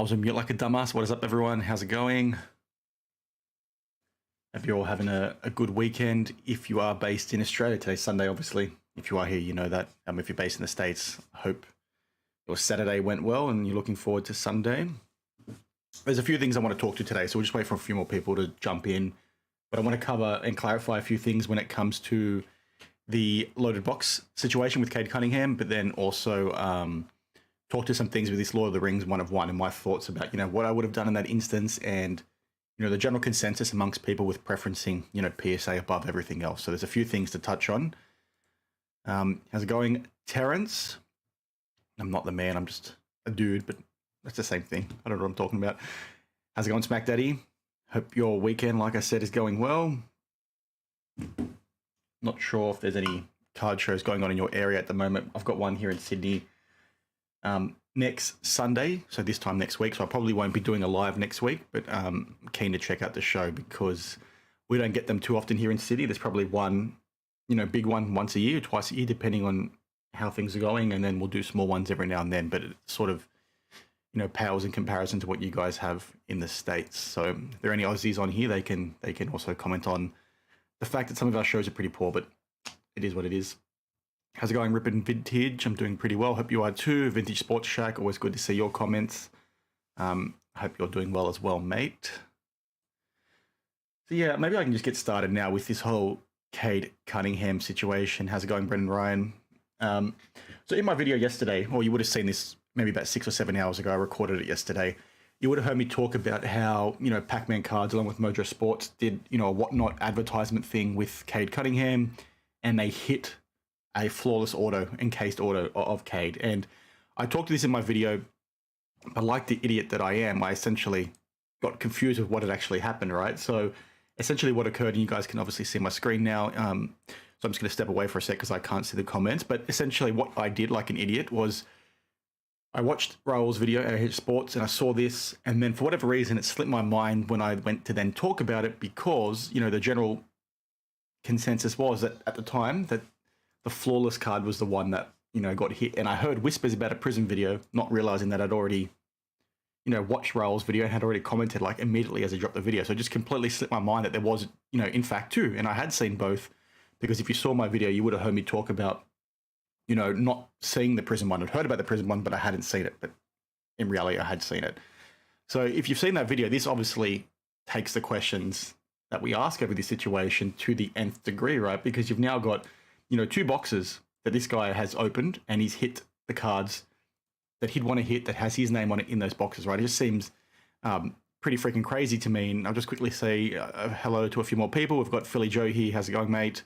I was on mute like a dumbass. What is up, everyone? How's it going? Hope you're all having a good weekend. If you are based in Australia, today's Sunday, obviously. If you are here, you know that. If you're based in the States, I hope your Saturday went well and you're looking forward to Sunday. There's a few things I want to talk to today, so we'll just wait for a few more people to jump in. But I want to cover and clarify a few things when it comes to the loaded box situation with Cade Cunningham, but then also talk to some things with this Lord of the Rings 1 of 1 and my thoughts about, what I would have done in that instance and, the general consensus amongst people with preferencing, PSA above everything else. So there's a few things to touch on. How's it going, Terrence? I'm not the man, I'm just a dude, but that's the same thing. I don't know what I'm talking about. How's it going, Smack Daddy? Hope your weekend, like I said, is going well. Not sure if there's any card shows going on in your area at the moment. I've got one here in Sydney next Sunday, so this time next week. So I probably won't be doing a live next week, but I'm keen to check out the show because we don't get them too often here in Sydney. There's probably one, big one once a year, twice a year, depending on how things are going, and then we'll do small ones every now and then. But it sort of, pales in comparison to what you guys have in the States. So if there are any Aussies on here, they can also comment on the fact that some of our shows are pretty poor, but it is what it is. How's it going, Rippin' Vintage? I'm doing pretty well. Hope you are too. Vintage Sports Shack, always good to see your comments. Hope you're doing well as well, mate. So yeah, maybe I can just get started now with this whole Cade Cunningham situation. How's it going, Brendan Ryan? So in my video yesterday, or you would have seen this maybe about 6 or 7 hours ago, I recorded it yesterday. You would have heard me talk about how, Pac-Man Cards along with Mojo Sports did, a whatnot advertisement thing with Cade Cunningham, and they hit a flawless auto, encased auto of Cade. And I talked to this in my video, but like the idiot that I am, I essentially got confused with what had actually happened, right? So essentially what occurred, and you guys can obviously see my screen now, so I'm just going to step away for a sec because I can't see the comments, but essentially what I did like an idiot was I watched Raul's video, Airhead Sports, and I saw this, and then for whatever reason, it slipped my mind when I went to then talk about it because, the general consensus was that at the time that the flawless card was the one that, got hit. And I heard whispers about a Prism video, not realizing that I'd already, watched Raul's video and had already commented like immediately as I dropped the video. So it just completely slipped my mind that there was, in fact two. And I had seen both because if you saw my video, you would have heard me talk about, not seeing the Prism one. I'd heard about the Prism one, but I hadn't seen it. But in reality, I had seen it. So if you've seen that video, this obviously takes the questions that we ask over this situation to the nth degree, right? Because you've now got, two boxes that this guy has opened and he's hit the cards that he'd want to hit that has his name on it in those boxes, right? It just seems pretty freaking crazy to me. And I'll just quickly say hello to a few more people. We've got Philly Joe here. How's it going, mate?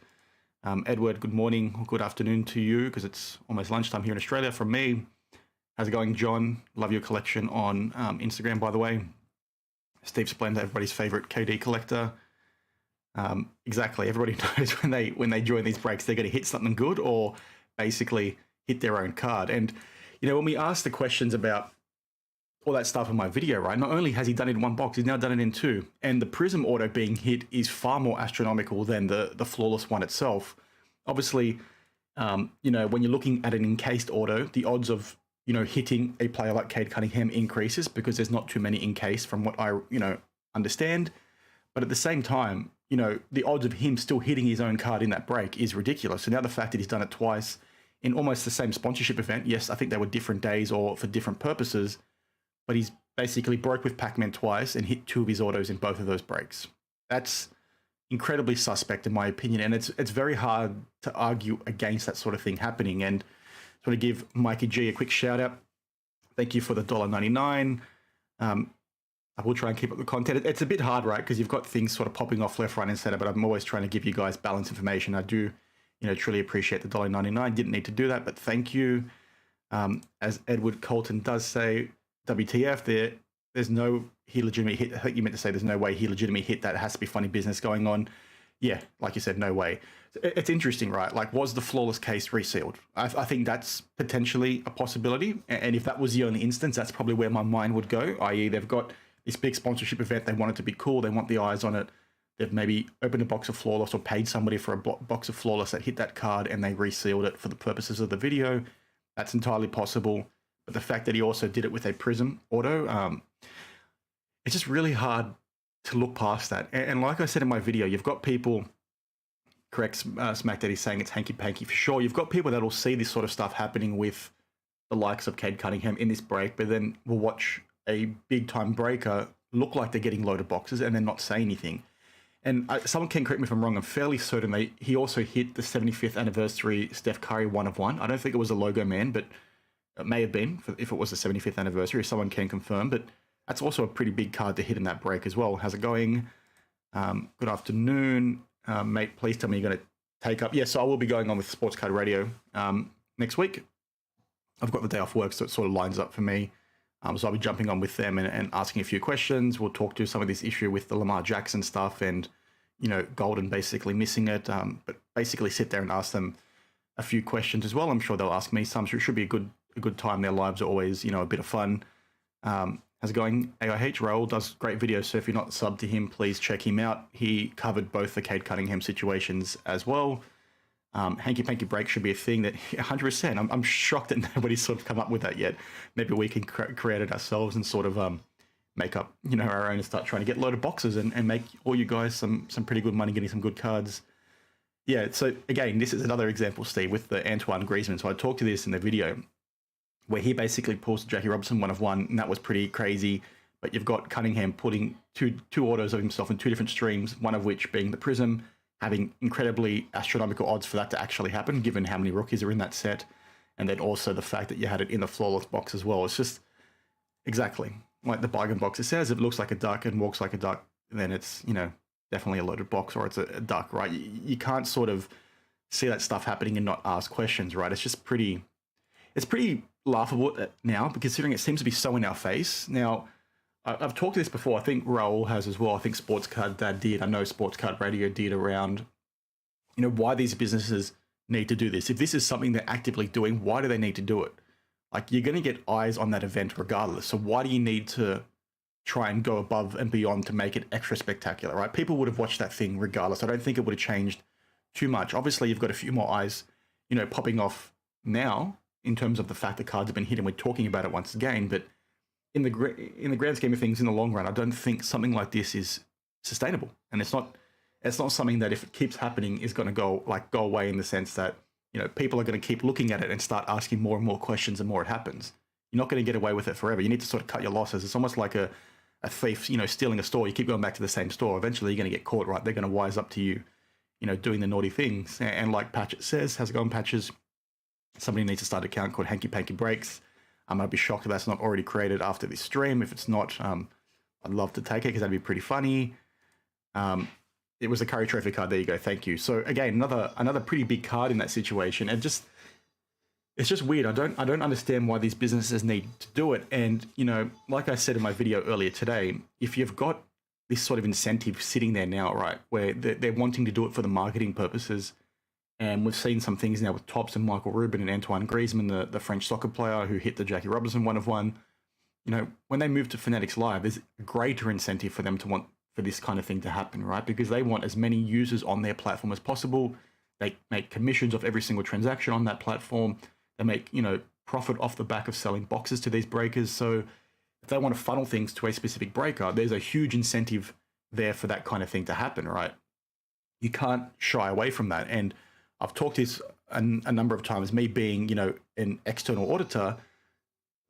Edward, good morning or good afternoon to you because it's almost lunchtime here in Australia from me. How's it going, John? Love your collection on Instagram, by the way. Steve Splendor, everybody's favorite KD collector. Exactly. Everybody knows when they join these breaks, they're going to hit something good or basically hit their own card. And, when we ask the questions about all that stuff in my video, right, not only has he done it in one box, he's now done it in two. And the Prism auto being hit is far more astronomical than the flawless one itself. Obviously, when you're looking at an encased auto, the odds of, hitting a player like Cade Cunningham increases because there's not too many encased from what I, understand. But at the same time, the odds of him still hitting his own card in that break is ridiculous. So now the fact that he's done it twice in almost the same sponsorship event, yes, I think they were different days or for different purposes, but he's basically broke with Pac-Man twice and hit two of his autos in both of those breaks. That's incredibly suspect in my opinion, and it's very hard to argue against that sort of thing happening. And I just want to give Mikey G a quick shout out. Thank you for the $1.99. I will try and keep up the content. It's a bit hard, right? Because you've got things sort of popping off left, right, and center, but I'm always trying to give you guys balanced information. I do, truly appreciate the $1.99. Didn't need to do that, but thank you. As Edward Colton does say, WTF, there's no he legitimately hit. I think you meant to say there's no way he legitimately hit that. It has to be funny business going on. Yeah, like you said, no way. It's interesting, right? Like, was the flawless case resealed? I think that's potentially a possibility. And if that was the only instance, that's probably where my mind would go, i.e. they've got this big sponsorship event. They want it to be cool. They want the eyes on it. They've maybe opened a box of flawless or paid somebody for a box of flawless that hit that card and they resealed it for the purposes of the video. That's entirely possible. but the fact that he also did it with a Prism auto, it's just really hard to look past that. And like I said in my video, you've got people, correct, Smack Daddy saying it's hanky-panky for sure. You've got people that will see this sort of stuff happening with the likes of Cade Cunningham in this break, but then will watch a big-time breaker look like they're getting loaded boxes and then not say anything. And someone can correct me if I'm wrong, I'm fairly certain that he also hit the 75th anniversary Steph Curry 1-of-1. I don't think it was a logo man, but it may have been if it was the 75th anniversary, if someone can confirm. But that's also a pretty big card to hit in that break as well. How's it going? Good afternoon. Mate, please tell me you're going to take up. Yes, so I will be going on with Sports Card Radio next week. I've got the day off work, so it sort of lines up for me. So I'll be jumping on with them and asking a few questions. We'll talk to some of this issue with the Lamar Jackson stuff and, you know, Golden basically missing it. But basically sit there and ask them a few questions as well. I'm sure they'll ask me some, so it should be a good time. Their lives are always, you know, a bit of fun. How's it going? AIH Raul does great videos, so if you're not subbed to him, please check him out. He covered both the Cade Cunningham situations as well. Hanky Panky break should be a thing that 100%. I'm shocked that nobody's sort of come up with that yet. Maybe we can create it ourselves and sort of make up, you know, our own and start trying to get loaded boxes and make all you guys some pretty good money getting some good cards. Yeah, so again, this is another example, Steve, with the Antoine Griezmann. So I talked to this in the video where he basically pulls Jackie Robinson 1-of-1, and that was pretty crazy. But you've got Cunningham putting two autos of himself in two different streams, one of which being the Prism, having incredibly astronomical odds for that to actually happen, given how many rookies are in that set. And then also the fact that you had it in the flawless box as well. It's just exactly like the bargain box. It says it looks like a duck and walks like a duck, then it's, you know, definitely a loaded box or it's a duck, right? You can't sort of see that stuff happening and not ask questions, right? It's just pretty laughable now, considering it seems to be so in our face. Now, I've talked to this before. I think Raul has as well. I think Sports Card Dad did. I know Sports Card Radio did around, you know, why these businesses need to do this. If this is something they're actively doing, why do they need to do it? Like, you're going to get eyes on that event regardless. So why do you need to try and go above and beyond to make it extra spectacular, right? People would have watched that thing regardless. I don't think it would have changed too much. Obviously, you've got a few more eyes, you know, popping off now in terms of the fact that cards have been hit and we're talking about it once again. But in the grand scheme of things, in the long run, I don't think something like this is sustainable. And it's not something that if it keeps happening is going to go away, in the sense that, you know, people are going to keep looking at it and start asking more and more questions the more it happens. You're not going to get away with it forever. You need to sort of cut your losses. It's almost like a thief, you know, stealing a store. You keep going back to the same store. Eventually you're going to get caught, right? They're going to wise up to you, you know, doing the naughty things. And like Patches says, how's it going, Patches? Somebody needs to start an account called Hanky Panky Breaks. I'd be shocked if that's not already created after this stream. If it's not, I'd love to take it because that'd be pretty funny. It was a Curry Trophy card. There you go. Thank you. So again, another pretty big card in that situation. And it's just weird. I don't understand why these businesses need to do it. And, you know, like I said in my video earlier today, if you've got this sort of incentive sitting there now, right, where they're wanting to do it for the marketing purposes, and we've seen some things now with Tops and Michael Rubin and Antoine Griezmann, the French soccer player who hit the Jackie Robinson 1-of-1. You know, when they move to Fanatics Live, there's a greater incentive for them to want for this kind of thing to happen, right? Because they want as many users on their platform as possible. They make commissions off every single transaction on that platform. They make, you know, profit off the back of selling boxes to these breakers. So if they want to funnel things to a specific breaker, there's a huge incentive there for that kind of thing to happen, right? You can't shy away from that. And I've talked this a number of times, me being, you know, an external auditor,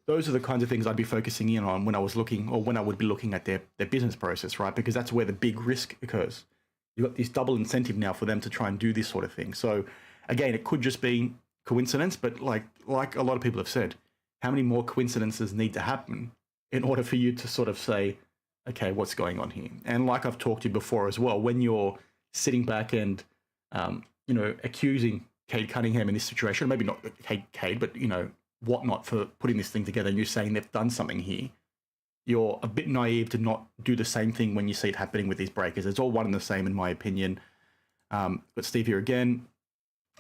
those are the kinds of things I'd be focusing in on when I was looking, or when I would be looking at their business process, right? Because that's where the big risk occurs. You've got this double incentive now for them to try and do this sort of thing. So again, it could just be coincidence, but like a lot of people have said, how many more coincidences need to happen in order for you to sort of say, okay, what's going on here? And like I've talked to you before as well, when you're sitting back and, you know, accusing Cade Cunningham in this situation, maybe not Cade, but, you know, whatnot, for putting this thing together, and you're saying they've done something here, you're a bit naive to not do the same thing when you see it happening with these breakers. It's all one and the same, in my opinion. But Steve here again.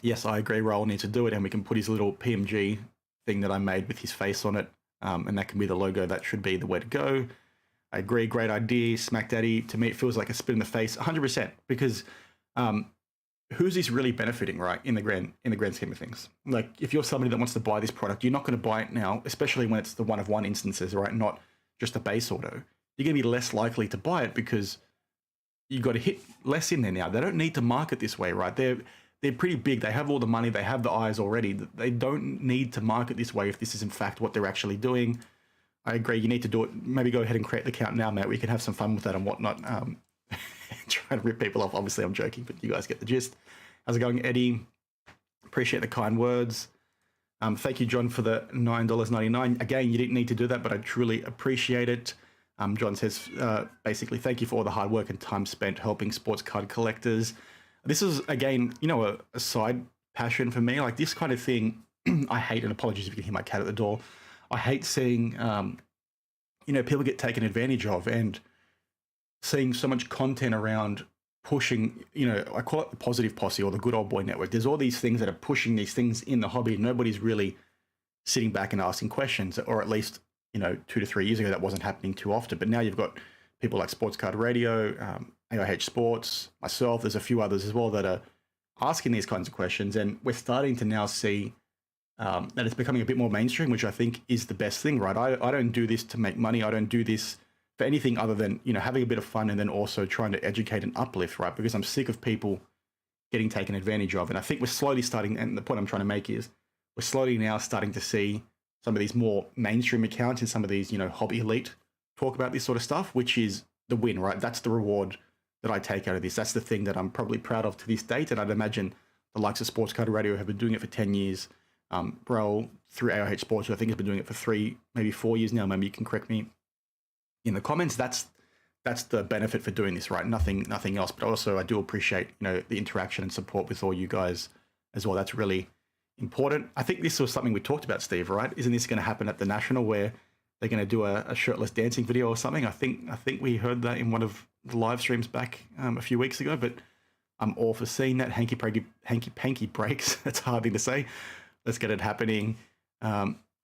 Yes, I agree. Raul needs to do it, and we can put his little PMG thing that I made with his face on it, and that can be the logo. That should be the way to go. I agree. Great idea, Smack Daddy. To me, it feels like a spit in the face, 100%, because who's this really benefiting, right? In the grand scheme of things. Like, if you're somebody that wants to buy this product, you're not going to buy it now, especially when it's the one of one instances, right? Not just a base auto. You're going to be less likely to buy it because you got to hit less in there now. They don't need to market this way, right? They're pretty big. They have all the money. They have the eyes already. They don't need to market this way if this is in fact what they're actually doing. I agree. You need to do it. Maybe go ahead and create the account now, mate. We can have some fun with that and whatnot. Trying to rip people off. Obviously, I'm joking, but you guys get the gist. How's it going, Eddie? Appreciate the kind words. Thank you, John, for the $9.99. Again, you didn't need to do that, but I truly appreciate it. John says, basically, thank you for all the hard work and time spent helping sports card collectors. This is, again, a side passion for me. Like, this kind of thing, I hate, and apologies if you can hear my cat at the door. I hate seeing, people get taken advantage of, and seeing so much content around pushing, I call it the positive posse or the good old boy network. There's all these things that are pushing these things in the hobby. Nobody's really sitting back and asking questions, or at least, 2 to 3 years ago, that wasn't happening too often. But now you've got people like Sports Card Radio, AIH Sports, myself, there's a few others as well that are asking these kinds of questions. And we're starting to now see that it's becoming a bit more mainstream, which I think is the best thing, right? I don't do this to make money. I don't do this for anything other than, having a bit of fun and then also trying to educate and uplift, right? Because I'm sick of people getting taken advantage of. And I think we're slowly starting, and the point I'm trying to make is we're slowly now starting to see some of these more mainstream accounts and some of these, hobby elite talk about this sort of stuff, which is the win, right? That's the reward that I take out of this. That's the thing that I'm probably proud of to this date. And I'd imagine the likes of Sports Card Radio have been doing it for 10 years. Bro, through AIH Sports, who I think has been doing it for 3, maybe 4 years now. Maybe you can correct me in the comments. That's the benefit for doing this, right? Nothing else. But also, I do appreciate the interaction and support with all you guys as well. That's really important. I think this was something we talked about, Steve, right? Isn't this going to happen at the National where they're going to do a shirtless dancing video or something? I think we heard that in one of the live streams back a few weeks ago. But I'm all for seeing that. Hanky panky breaks. That's a hard thing to say. Let's get it happening.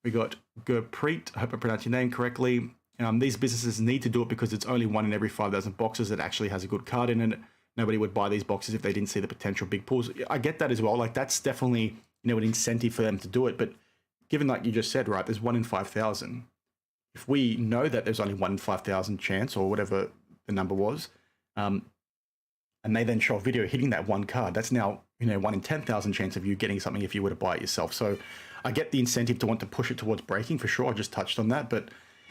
We got Gurpreet. I hope I pronounced your name correctly. These businesses need to do it because it's only 1 in every 5,000 boxes that actually has a good card in it. Nobody would buy these boxes if they didn't see the potential big pools. I get that as well. Like, that's definitely, an incentive for them to do it. But given, like you just said, right, there's 1 in 5,000. If we know that there's only 1 in 5,000 chance or whatever the number was, and they then show a video hitting that one card, that's now, 1 in 10,000 chance of you getting something if you were to buy it yourself. So I get the incentive to want to push it towards breaking for sure. I just touched on that, but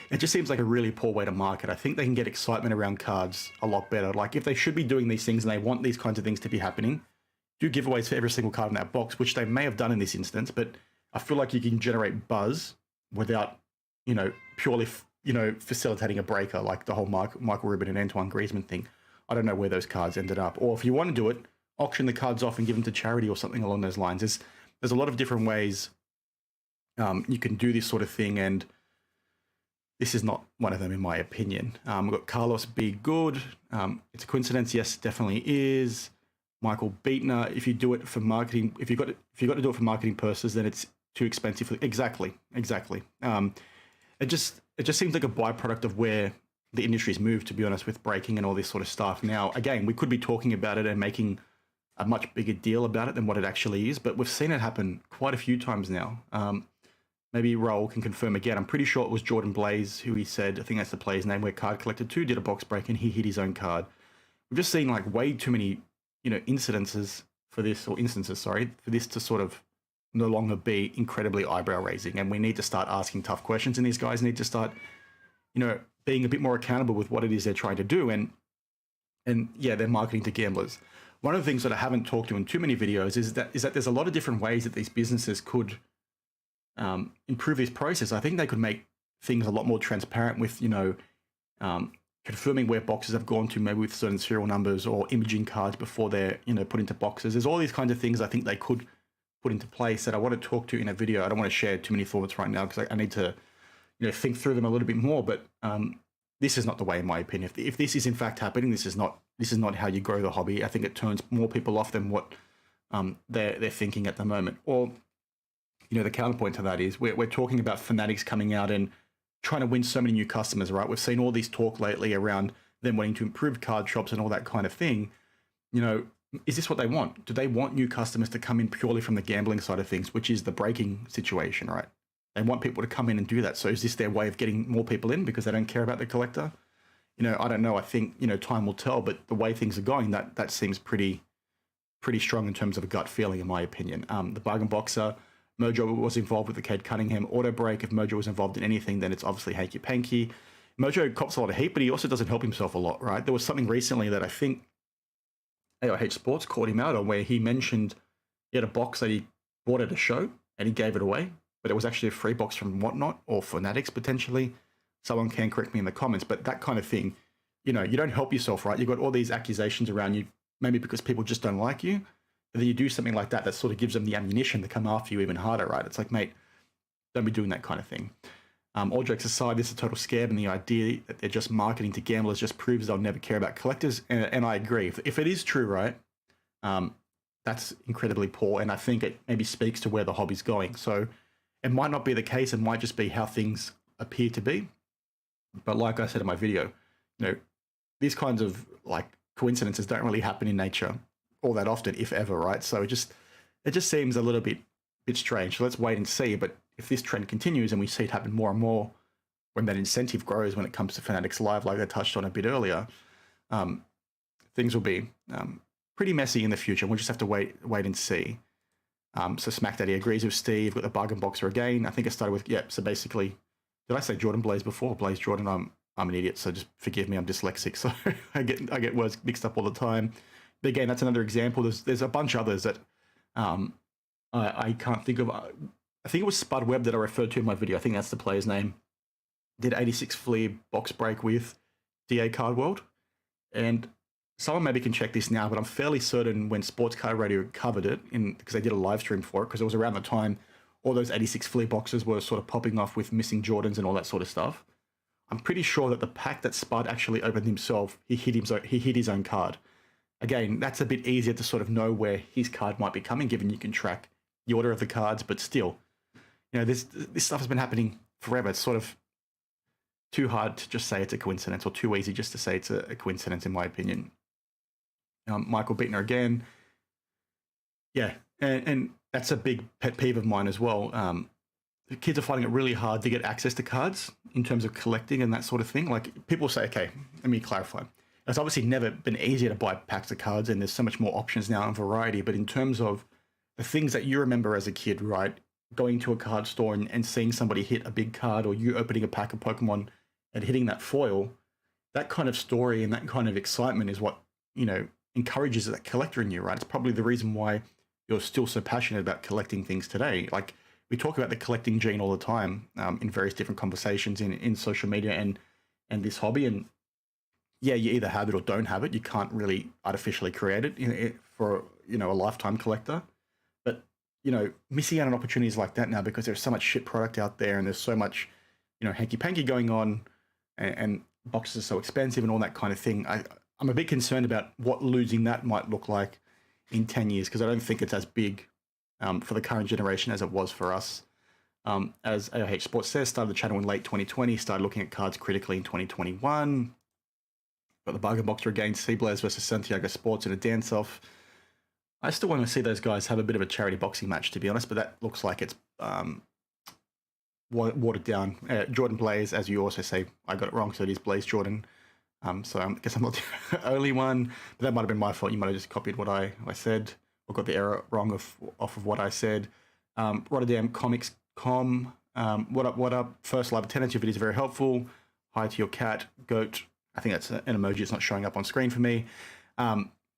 it just seems like a really poor way to market. I think they can get excitement around cards a lot better. Like, if they should be doing these things and they want these kinds of things to be happening, do giveaways for every single card in that box, which they may have done in this instance, but I feel like you can generate buzz without, purely, facilitating a breaker, like the whole Michael Rubin and Antoine Griezmann thing. I don't know where those cards ended up. Or if you want to do it, auction the cards off and give them to charity or something along those lines. There's a lot of different ways you can do this sort of thing, and this is not one of them, in my opinion. We've got Carlos B. Good. It's a coincidence. Yes, it definitely is. Michael Beatner. If you do it for marketing, if you got to do it for marketing purposes, then it's too expensive. Exactly. It just seems like a byproduct of where the industry's moved, to be honest, with breaking and all this sort of stuff. Now, again, we could be talking about it and making a much bigger deal about it than what it actually is, but we've seen it happen quite a few times now. Maybe Raul can confirm again. I'm pretty sure it was Jordan Blaze who he said, I think that's the player's name, where Card Collector 2 did a box break and he hit his own card. We've just seen like way too many, instances for this to sort of no longer be incredibly eyebrow raising. And we need to start asking tough questions, and these guys need to start, being a bit more accountable with what it is they're trying to do. And yeah, they're marketing to gamblers. One of the things that I haven't talked to in too many videos is that there's a lot of different ways that these businesses could improve this process. I think they could make things a lot more transparent with, confirming where boxes have gone to, maybe with certain serial numbers or imaging cards before they're, put into boxes. There's all these kinds of things I think they could put into place that I want to talk to in a video. I don't want to share too many thoughts right now because I need to, think through them a little bit more. But this is not the way, in my opinion. If this is in fact happening, this is not how you grow the hobby. I think it turns more people off than what they're thinking at the moment. Or, the counterpoint to that is we're talking about Fanatics coming out and trying to win so many new customers, right? We've seen all this talk lately around them wanting to improve card shops and all that kind of thing. is this what they want? Do they want new customers to come in purely from the gambling side of things, which is the breaking situation, right? They want people to come in and do that. So is this their way of getting more people in because they don't care about the collector? I don't know. I think, time will tell, but the way things are going, that seems pretty strong in terms of a gut feeling, in my opinion. The bargain boxer, Mojo was involved with the Cade Cunningham auto break. If Mojo was involved in anything, then it's obviously hanky panky. Mojo cops a lot of heat, but he also doesn't help himself a lot, right? There was something recently that I think AIH Sports caught him out on, where he mentioned he had a box that he bought at a show and he gave it away, but it was actually a free box from Whatnot or Fanatics potentially. Someone can correct me in the comments, but that kind of thing, you don't help yourself, right? You've got all these accusations around you, maybe because people just don't like you. And then you do something like that sort of gives them the ammunition to come after you even harder, right? It's like, mate, don't be doing that kind of thing. All jokes aside, this is a total scam, and the idea that they're just marketing to gamblers just proves they'll never care about collectors. And I agree. If it is true, right, that's incredibly poor, and I think it maybe speaks to where the hobby's going. So it might not be the case. It might just be how things appear to be. But like I said in my video, these kinds of coincidences don't really happen in nature all that often, if ever, right? So it just seems a little bit strange. So let's wait and see. But if this trend continues and we see it happen more and more, when that incentive grows when it comes to Fanatics Live, like I touched on a bit earlier, things will be pretty messy in the future. We'll just have to wait and see. So Smack Daddy agrees with Steve. Got the bargain boxer again. I think it started with, so basically, did I say Jordan Blaze before? Blaze Jordan, I'm an idiot, so just forgive me, I'm dyslexic, so I get words mixed up all the time. But again, that's another example. There's a bunch of others that I can't think of. I think it was Spud Webb that I referred to in my video. I think that's the player's name. Did 86 flea box break with DA Card World. And someone maybe can check this now, but I'm fairly certain when Sports Card Radio covered it, because they did a live stream for it, because it was around the time all those 86 flea boxes were sort of popping off with missing Jordans and all that sort of stuff. I'm pretty sure that the pack that Spud actually opened himself, he hid his own card. Again, that's a bit easier to sort of know where his card might be coming, given you can track the order of the cards, but still, this stuff has been happening forever. It's sort of too hard to just say it's a coincidence, or too easy just to say it's a coincidence, in my opinion. Michael Bittner again. Yeah, and that's a big pet peeve of mine as well. Kids are finding it really hard to get access to cards in terms of collecting and that sort of thing. Like, people say, okay, let me clarify. It's obviously never been easier to buy packs of cards, and there's so much more options now and variety. But in terms of the things that you remember as a kid, right, going to a card store and seeing somebody hit a big card, or you opening a pack of Pokemon and hitting that foil, that kind of story and that kind of excitement is what, encourages that collector in you, right? It's probably the reason why you're still so passionate about collecting things today. Like, we talk about the collecting gene all the time in various different conversations in social media and this hobby. And yeah, you either have it or don't have it. You can't really artificially create it for, a lifetime collector. But, missing out on opportunities like that now, because there's so much shit product out there, and there's so much, hanky-panky going on, and boxes are so expensive and all that kind of thing. I'm a bit concerned about what losing that might look like in 10 years, because I don't think it's as big for the current generation as it was for us. As AIH Sports says, started the channel in late 2020, started looking at cards critically in 2021. Got the bargain boxer again, Seablaze versus Santiago Sports in a dance-off. I still want to see those guys have a bit of a charity boxing match, to be honest, but that looks like it's watered down. Jordan Blaze, as you also say, I got it wrong, so it is Blaze Jordan. So I guess I'm not the only one, but that might have been my fault. You might have just copied what I said, or got the error wrong off of what I said. Rotterdam Comics Com, what up? First live attendance, your video is very helpful. Hi to your cat, goat. I think that's an emoji. It's not showing up on screen for me.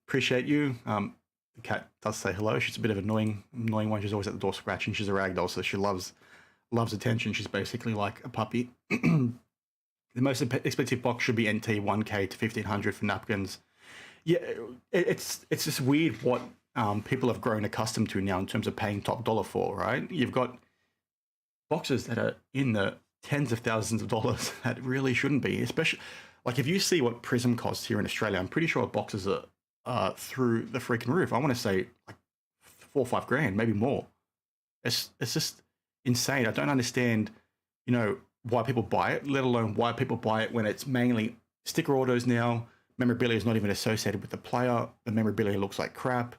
Appreciate you. The cat does say hello. She's a bit of an annoying one. She's always at the door scratching. She's a ragdoll, so she loves attention. She's basically like a puppy. The most expensive box should be NT 1K to 1500 for napkins. Yeah, it's just weird what people have grown accustomed to now in terms of paying top dollar for, right? You've got boxes that are in the tens of thousands of dollars that really shouldn't be, especially like if you see what Prism costs here in Australia, I'm pretty sure boxes are through the freaking roof. I want to say like $4 or $5 grand, maybe more. It's just insane. I don't understand, why people buy it, let alone why people buy it when it's mainly sticker orders now, Memorabilia is not even associated with the player. The memorabilia looks like crap.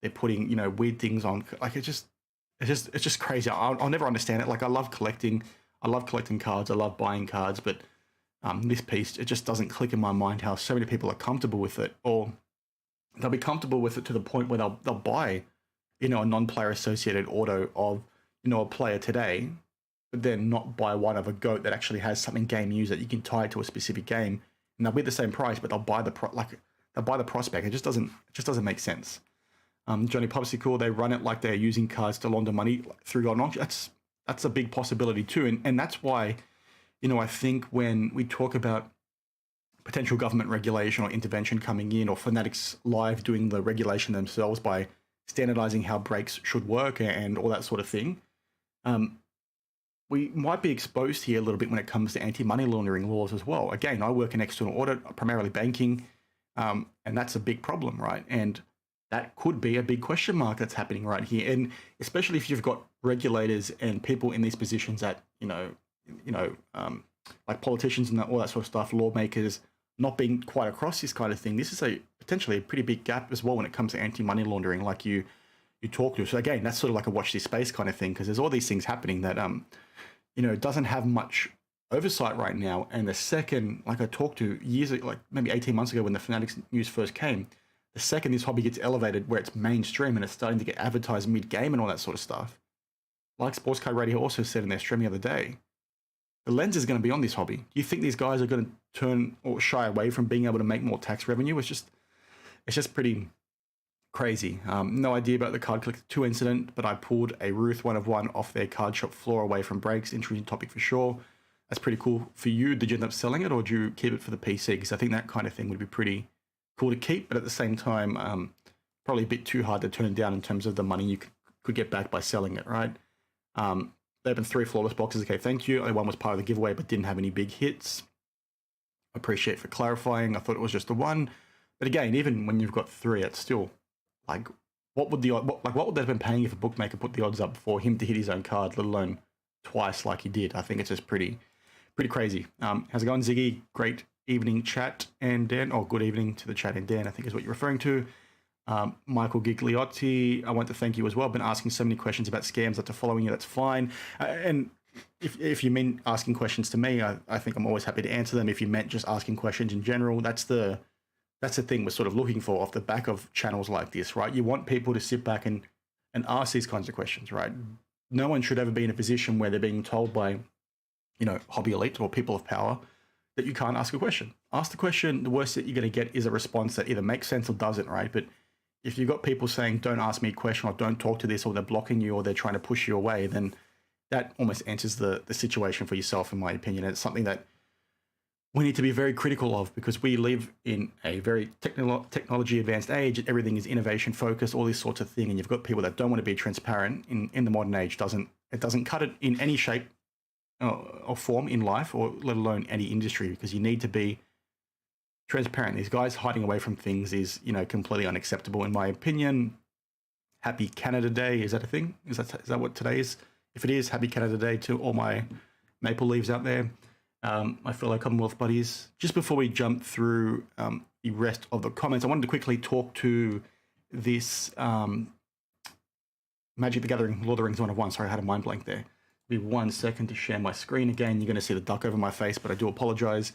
They're putting, weird things on. Like it's just crazy. I'll never understand it. Like I love collecting cards. I love buying cards, but this piece, it just doesn't click in my mind how so many people are comfortable with it, or they'll be comfortable with it to the point where they'll buy, a non-player associated auto of, a player today, but then not buy one of a GOAT that actually has something game use that you can tie to a specific game, and they'll be the same price, but they'll buy the prospect. It just doesn't make sense. Johnny Popsicle, they run it like they're using cards to launder money through golden auction. That's a big possibility too, and that's why, I think when we talk about potential government regulation or intervention coming in, or Fanatics Live doing the regulation themselves by standardizing how breaks should work and all that sort of thing, we might be exposed here a little bit when it comes to anti-money laundering laws as well. Again, I work in external audit, primarily banking, and that's a big problem, right? And that could be a big question mark that's happening right here. And especially if you've got regulators and people in these positions that, like politicians and all that sort of stuff, lawmakers, not being quite across this kind of thing. This is potentially a pretty big gap as well when it comes to anti-money laundering, like you talk to. So again, that's sort of like a watch this space kind of thing, because there's all these things happening that, doesn't have much oversight right now. And the second, like I talked to years, like maybe 18 months ago when the Fanatics news first came, the second this hobby gets elevated where it's mainstream and it's starting to get advertised mid-game and all that sort of stuff, like Sports Card Radio also said in their stream the other day, the lens is going to be on this hobby. Do you think these guys are going to turn or shy away from being able to make more tax revenue? It's just pretty crazy. No idea about the Card Collector 2 incident, but I pulled a Ruth 1 off their card shop floor away from breaks. Interesting topic for sure. That's pretty cool for you. Did you end up selling it, or did you keep it for the PC? Because I think that kind of thing would be pretty cool to keep, but at the same time, probably a bit too hard to turn down in terms of the money you could get back by selling it, right? They opened 3 flawless boxes. Okay, thank you. Only one was part of the giveaway, but didn't have any big hits. Appreciate for clarifying. I thought it was just the one. But again, even when you've got 3, it's still like, what would they have been paying if a bookmaker put the odds up for him to hit his own card, let alone twice like he did? I think it's just pretty crazy. How's it going, Ziggy? Great evening, chat and Dan. Oh, good evening to the chat and Dan, I think is what you're referring to. Michael Gigliotti, I want to thank you as well. Been asking so many questions about scams after following you. That's fine. And if you mean asking questions to me, I think I'm always happy to answer them. If you meant just asking questions in general, that's the thing we're sort of looking for off the back of channels like this, right? You want people to sit back and ask these kinds of questions, right? No one should ever be in a position where they're being told by, hobby elite or people of power that you can't ask a question. Ask the question. The worst that you're going to get is a response that either makes sense or doesn't, right? But if you've got people saying, don't ask me a question, or don't talk to this, or they're blocking you, or they're trying to push you away, then that almost answers the situation for yourself, in my opinion. And it's something that we need to be very critical of, because we live in a very technology advanced age. Everything is innovation focused, all this sorts of thing. And you've got people that don't want to be transparent in the modern age. It doesn't cut it in any shape or form in life, or let alone any industry, because you need to be transparent. These guys hiding away from things is, completely unacceptable, in my opinion. Happy Canada Day. Is that a thing? Is that what today is? If it is, happy Canada Day to all my maple leaves out there. My fellow Commonwealth buddies. Just before we jump through the rest of the comments, I wanted to quickly talk to this Magic the Gathering Lord of the Rings 101. Sorry, I had a mind blank there. Give me 1 second to share my screen again. You're going to see the duck over my face, but I do apologize.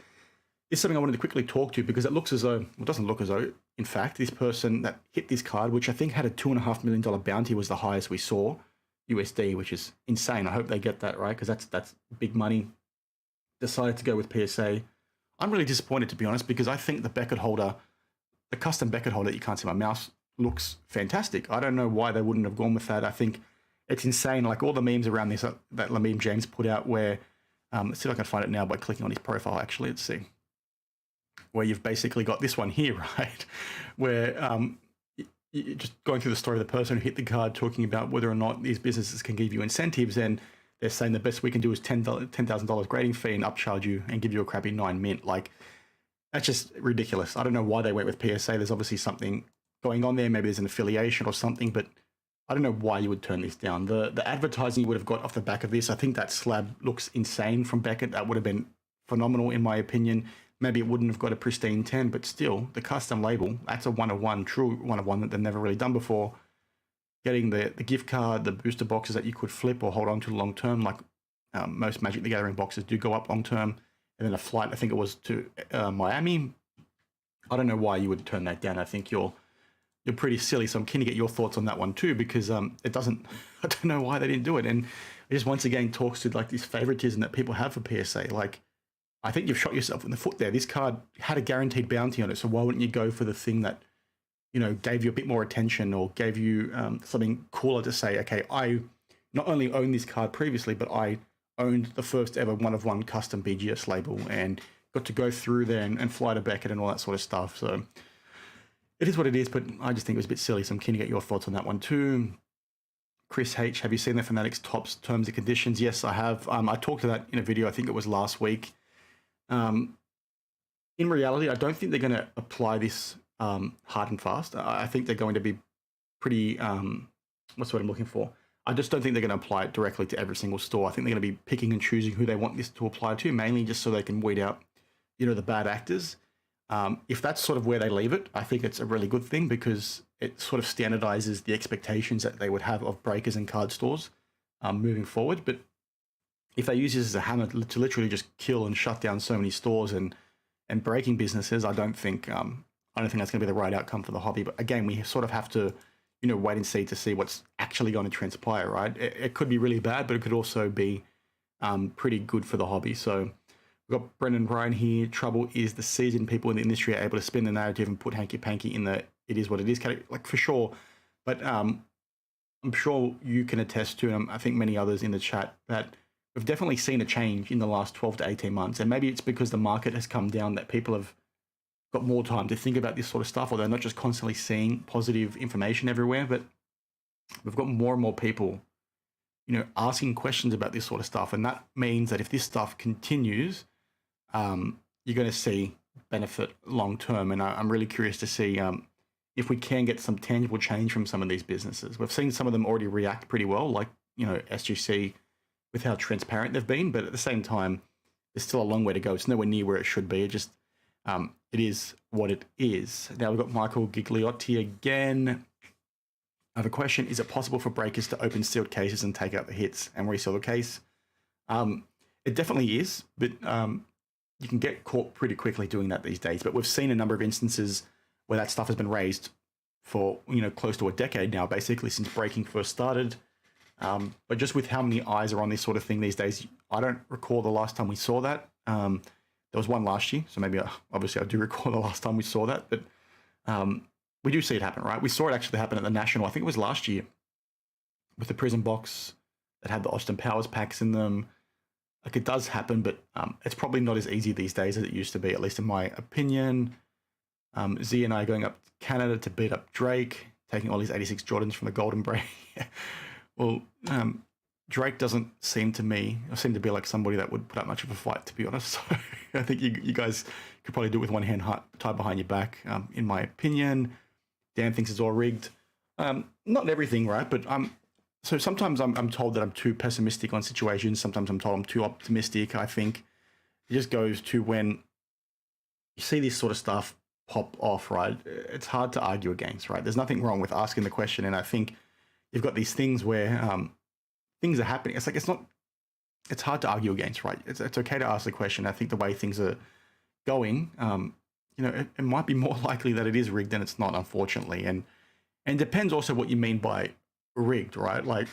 It's something I wanted to quickly talk to, because it looks as though, it doesn't look as though, in fact, this person that hit this card, which I think had a $2.5 million bounty, was the highest we saw, USD, which is insane. I hope they get that right, because that's big money. Decided to go with PSA. I'm really disappointed, to be honest, because I think the Beckett holder, the custom Beckett holder, you can't see my mouse, looks fantastic. I don't know why they wouldn't have gone with that. I think it's insane, like all the memes around this that Lameme James put out, where, let's see if I can find it now by clicking on his profile, actually. Let's see. Where you've basically got this one here, right? Where you're just going through the story of the person who hit the card, talking about whether or not these businesses can give you incentives, and they're saying the best we can do is $10,000 grading fee and upcharge you and give you a crappy 9 mint. Like, that's just ridiculous. I don't know why they went with PSA. There's obviously something going on there. Maybe there's an affiliation or something, but I don't know why you would turn this down. The advertising you would have got off the back of this, I think that slab looks insane from Beckett. That would have been phenomenal, in my opinion. maybe it wouldn't have got a pristine 10, but still, the custom label, that's a one-of-one, true one-of-one that they've never really done before. Getting the gift card, the booster boxes that you could flip or hold on to long term, like most Magic the Gathering boxes do go up long term. And then a flight, I think it was to Miami. I don't know why you would turn that down. I think you're pretty silly. So I'm keen to get your thoughts on that one too, because it doesn't, I don't know why they didn't do it. And it just once again talks to like this favoritism that people have for PSA. Like, I think you've shot yourself in the foot there. This card had a guaranteed bounty on it. So why wouldn't you go for the thing that, you know, gave you a bit more attention or gave you something cooler to say, okay, I not only owned this card previously, but I owned the first ever one-of-one custom BGS label and got to go through there and fly to Beckett and all that sort of stuff. So it is what it is, but I just think it was a bit silly. So I'm keen to get your thoughts on that one too. Chris H, have you seen the Fanatics Topps terms and conditions? Yes, I have. I talked to that in a video, I think it was last week. In reality, I don't think they're going to apply this hard and fast. I think they're going to be pretty, what's what I'm looking for? I just don't think they're going to apply it directly to every single store. I think they're going to be picking and choosing who they want this to apply to, mainly just so they can weed out, you know, the bad actors. If that's sort of where they leave it, I think it's a really good thing because it sort of standardizes the expectations that they would have of breakers and card stores moving forward. But if they use this as a hammer to literally just kill and shut down so many stores and breaking businesses, I don't think that's going to be the right outcome for the hobby. But again, we sort of have to, you know, wait and see to see what's actually going to transpire, right? It could be really bad, but it could also be pretty good for the hobby. So we've got Brendan Ryan here. Trouble is the seasoned people in the industry are able to spin the narrative and put hanky-panky in the it is what it is category, like for sure. But I'm sure you can attest to, and I think many others in the chat, that we've definitely seen a change in the last 12 to 18 months. And maybe it's because the market has come down that people have got more time to think about this sort of stuff, or they're not just constantly seeing positive information everywhere, but we've got more and more people, you know, asking questions about this sort of stuff. And that means that if this stuff continues, you're going to see benefit long term. And I'm really curious to see if we can get some tangible change from some of these businesses. We've seen some of them already react pretty well, like, you know, SGC, with how transparent they've been, but at the same time, there's still a long way to go. It's nowhere near where it should be. It just, it is what it is. Now we've got Michael Gigliotti again. I have a question. Is it possible for breakers to open sealed cases and take out the hits and resell the case? It definitely is, but you can get caught pretty quickly doing that these days. But we've seen a number of instances where that stuff has been raised for, you know, close to a decade now, basically since breaking first started. But just with how many eyes are on this sort of thing these days, I don't recall the last time we saw that. There was one last year, so maybe obviously I do recall the last time we saw that, but we do see it happen, right? We saw it actually happen at the National, I think it was last year, with the prison box that had the Austin Powers packs in them. Like, it does happen, but it's probably not as easy these days as it used to be, at least in my opinion. Z and I going up to Canada to beat up Drake, taking all his 86 Jordans from the Golden Break. Well, Drake doesn't seem to be like somebody that would put up much of a fight, to be honest. So I think you guys could probably do it with one hand tied behind your back, in my opinion. Dan thinks it's all rigged. Not everything, right? But so sometimes I'm told that I'm too pessimistic on situations. Sometimes I'm told I'm too optimistic. I think it just goes to when you see this sort of stuff pop off, right? It's hard to argue against, right? There's nothing wrong with asking the question. And I think you've got these things where things are happening. It's like, it's hard to argue against, right? It's okay to ask the question. I think the way things are going, you know, it might be more likely that it is rigged than it's not, unfortunately. And it depends also what you mean by rigged, right? Like,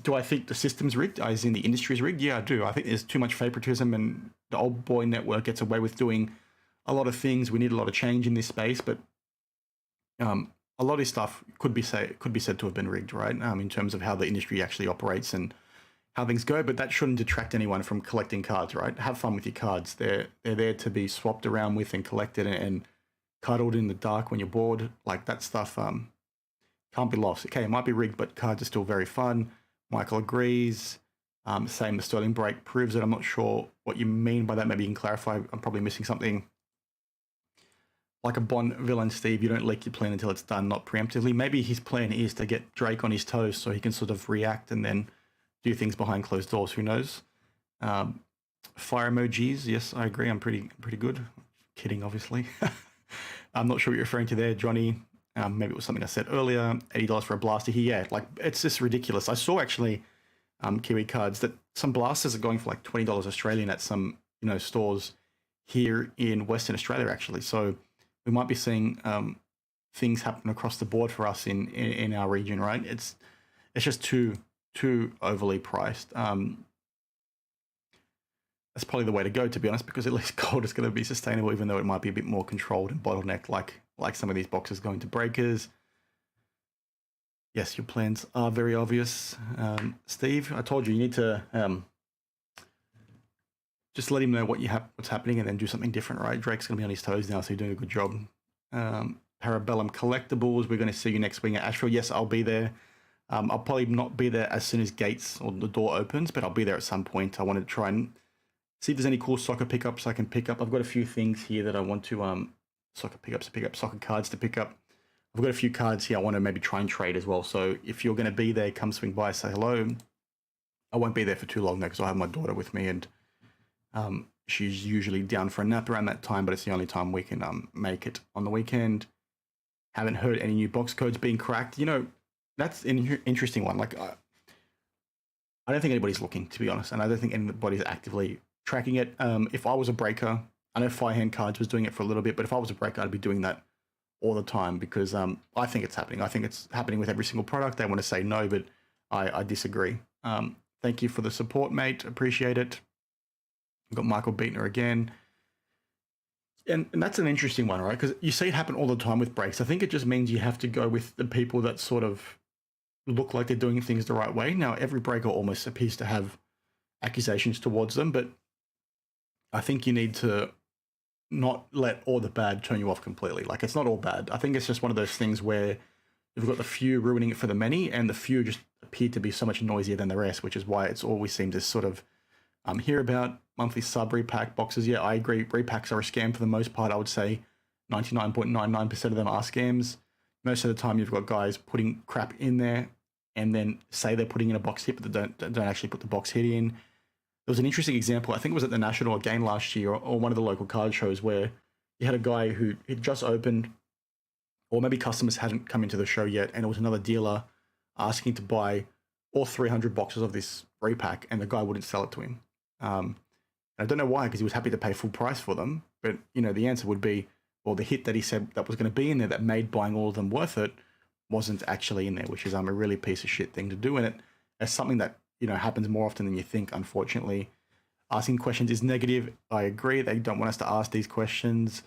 do I think the system's rigged, as in the industry's rigged? Yeah, I do. I think there's too much favoritism, and the old boy network gets away with doing a lot of things. We need a lot of change in this space, but a lot of this stuff could be said to have been rigged, right? In terms of how the industry actually operates and how things go, but that shouldn't detract anyone from collecting cards, right? Have fun with your cards. They're there to be swapped around with and collected and cuddled in the dark when you're bored. Like, that stuff can't be lost. Okay, it might be rigged, but cards are still very fun. Michael agrees. Same, the Sterling break proves it. I'm not sure what you mean by that. Maybe you can clarify. I'm probably missing something. Like a Bond villain, Steve, you don't leak your plan until it's done, not preemptively. Maybe his plan is to get Drake on his toes so he can sort of react and then do things behind closed doors. Who knows? Fire emojis. Yes, I agree. I'm pretty good. Kidding, obviously. I'm not sure what you're referring to there, Johnny. Maybe it was something I said earlier. $80 for a blaster here. Yeah, like it's just ridiculous. I saw actually Kiwi cards that some blasters are going for like $20 Australian at some stores here in Western Australia actually. So we might be seeing things happen across the board for us in our region, right? It's just too overly priced. That's probably the way to go, to be honest, because at least gold is going to be sustainable, even though it might be a bit more controlled and bottlenecked, like some of these boxes going to breakers. Yes, your plans are very obvious. Steve, I told you need to just let him know what's happening and then do something different, right? Drake's going to be on his toes now, so you're doing a good job. Parabellum Collectibles, we're going to see you next week at Asheville. Yes, I'll be there. I'll probably not be there as soon as gates or the door opens, but I'll be there at some point. I want to try and see if there's any cool soccer pickups I can pick up. I've got a few things here that I want to soccer pickups to pick up, soccer cards to pick up. I've got a few cards here I want to maybe try and trade as well. So if you're going to be there, come swing by, say hello. I won't be there for too long though, because I have my daughter with me, and she's usually down for a nap around that time, but it's the only time we can make it on the weekend. Haven't heard any new box codes being cracked. That's an interesting one. Like, I don't think anybody's looking, to be honest, and I don't think anybody's actively tracking it. If I was a breaker, I know Firehand Cards was doing it for a little bit, but if I was a breaker, I'd be doing that all the time, because I think it's happening. I think it's happening with every single product. They want to say no, but I disagree. Thank you for the support, mate. Appreciate it. We've got Michael Beatner again. And that's an interesting one, right? Because you see it happen all the time with breaks. I think it just means you have to go with the people that sort of look like they're doing things the right way. Now, every breaker almost appears to have accusations towards them, but I think you need to not let all the bad turn you off completely. Like, it's not all bad. I think it's just one of those things where you've got the few ruining it for the many, and the few just appear to be so much noisier than the rest, which is why it's always seemed to sort of hear about monthly sub repack boxes. Yeah, I agree. Repacks are a scam for the most part. I would say 99.99% of them are scams. Most of the time you've got guys putting crap in there and then say they're putting in a box hit, but they don't actually put the box hit in. There was an interesting example, I think it was at the National again last year, or one of the local card shows, where you had a guy who had just opened, or maybe customers hadn't come into the show yet, and it was another dealer asking to buy all 300 boxes of this repack, and the guy wouldn't sell it to him. I don't know why, because he was happy to pay full price for them, but the answer would be, well, the hit that he said that was going to be in there that made buying all of them worth it wasn't actually in there, which is a really piece of shit thing to do. And it's something that happens more often than you think, unfortunately. Asking questions is negative. I agree. They don't want us to ask these questions.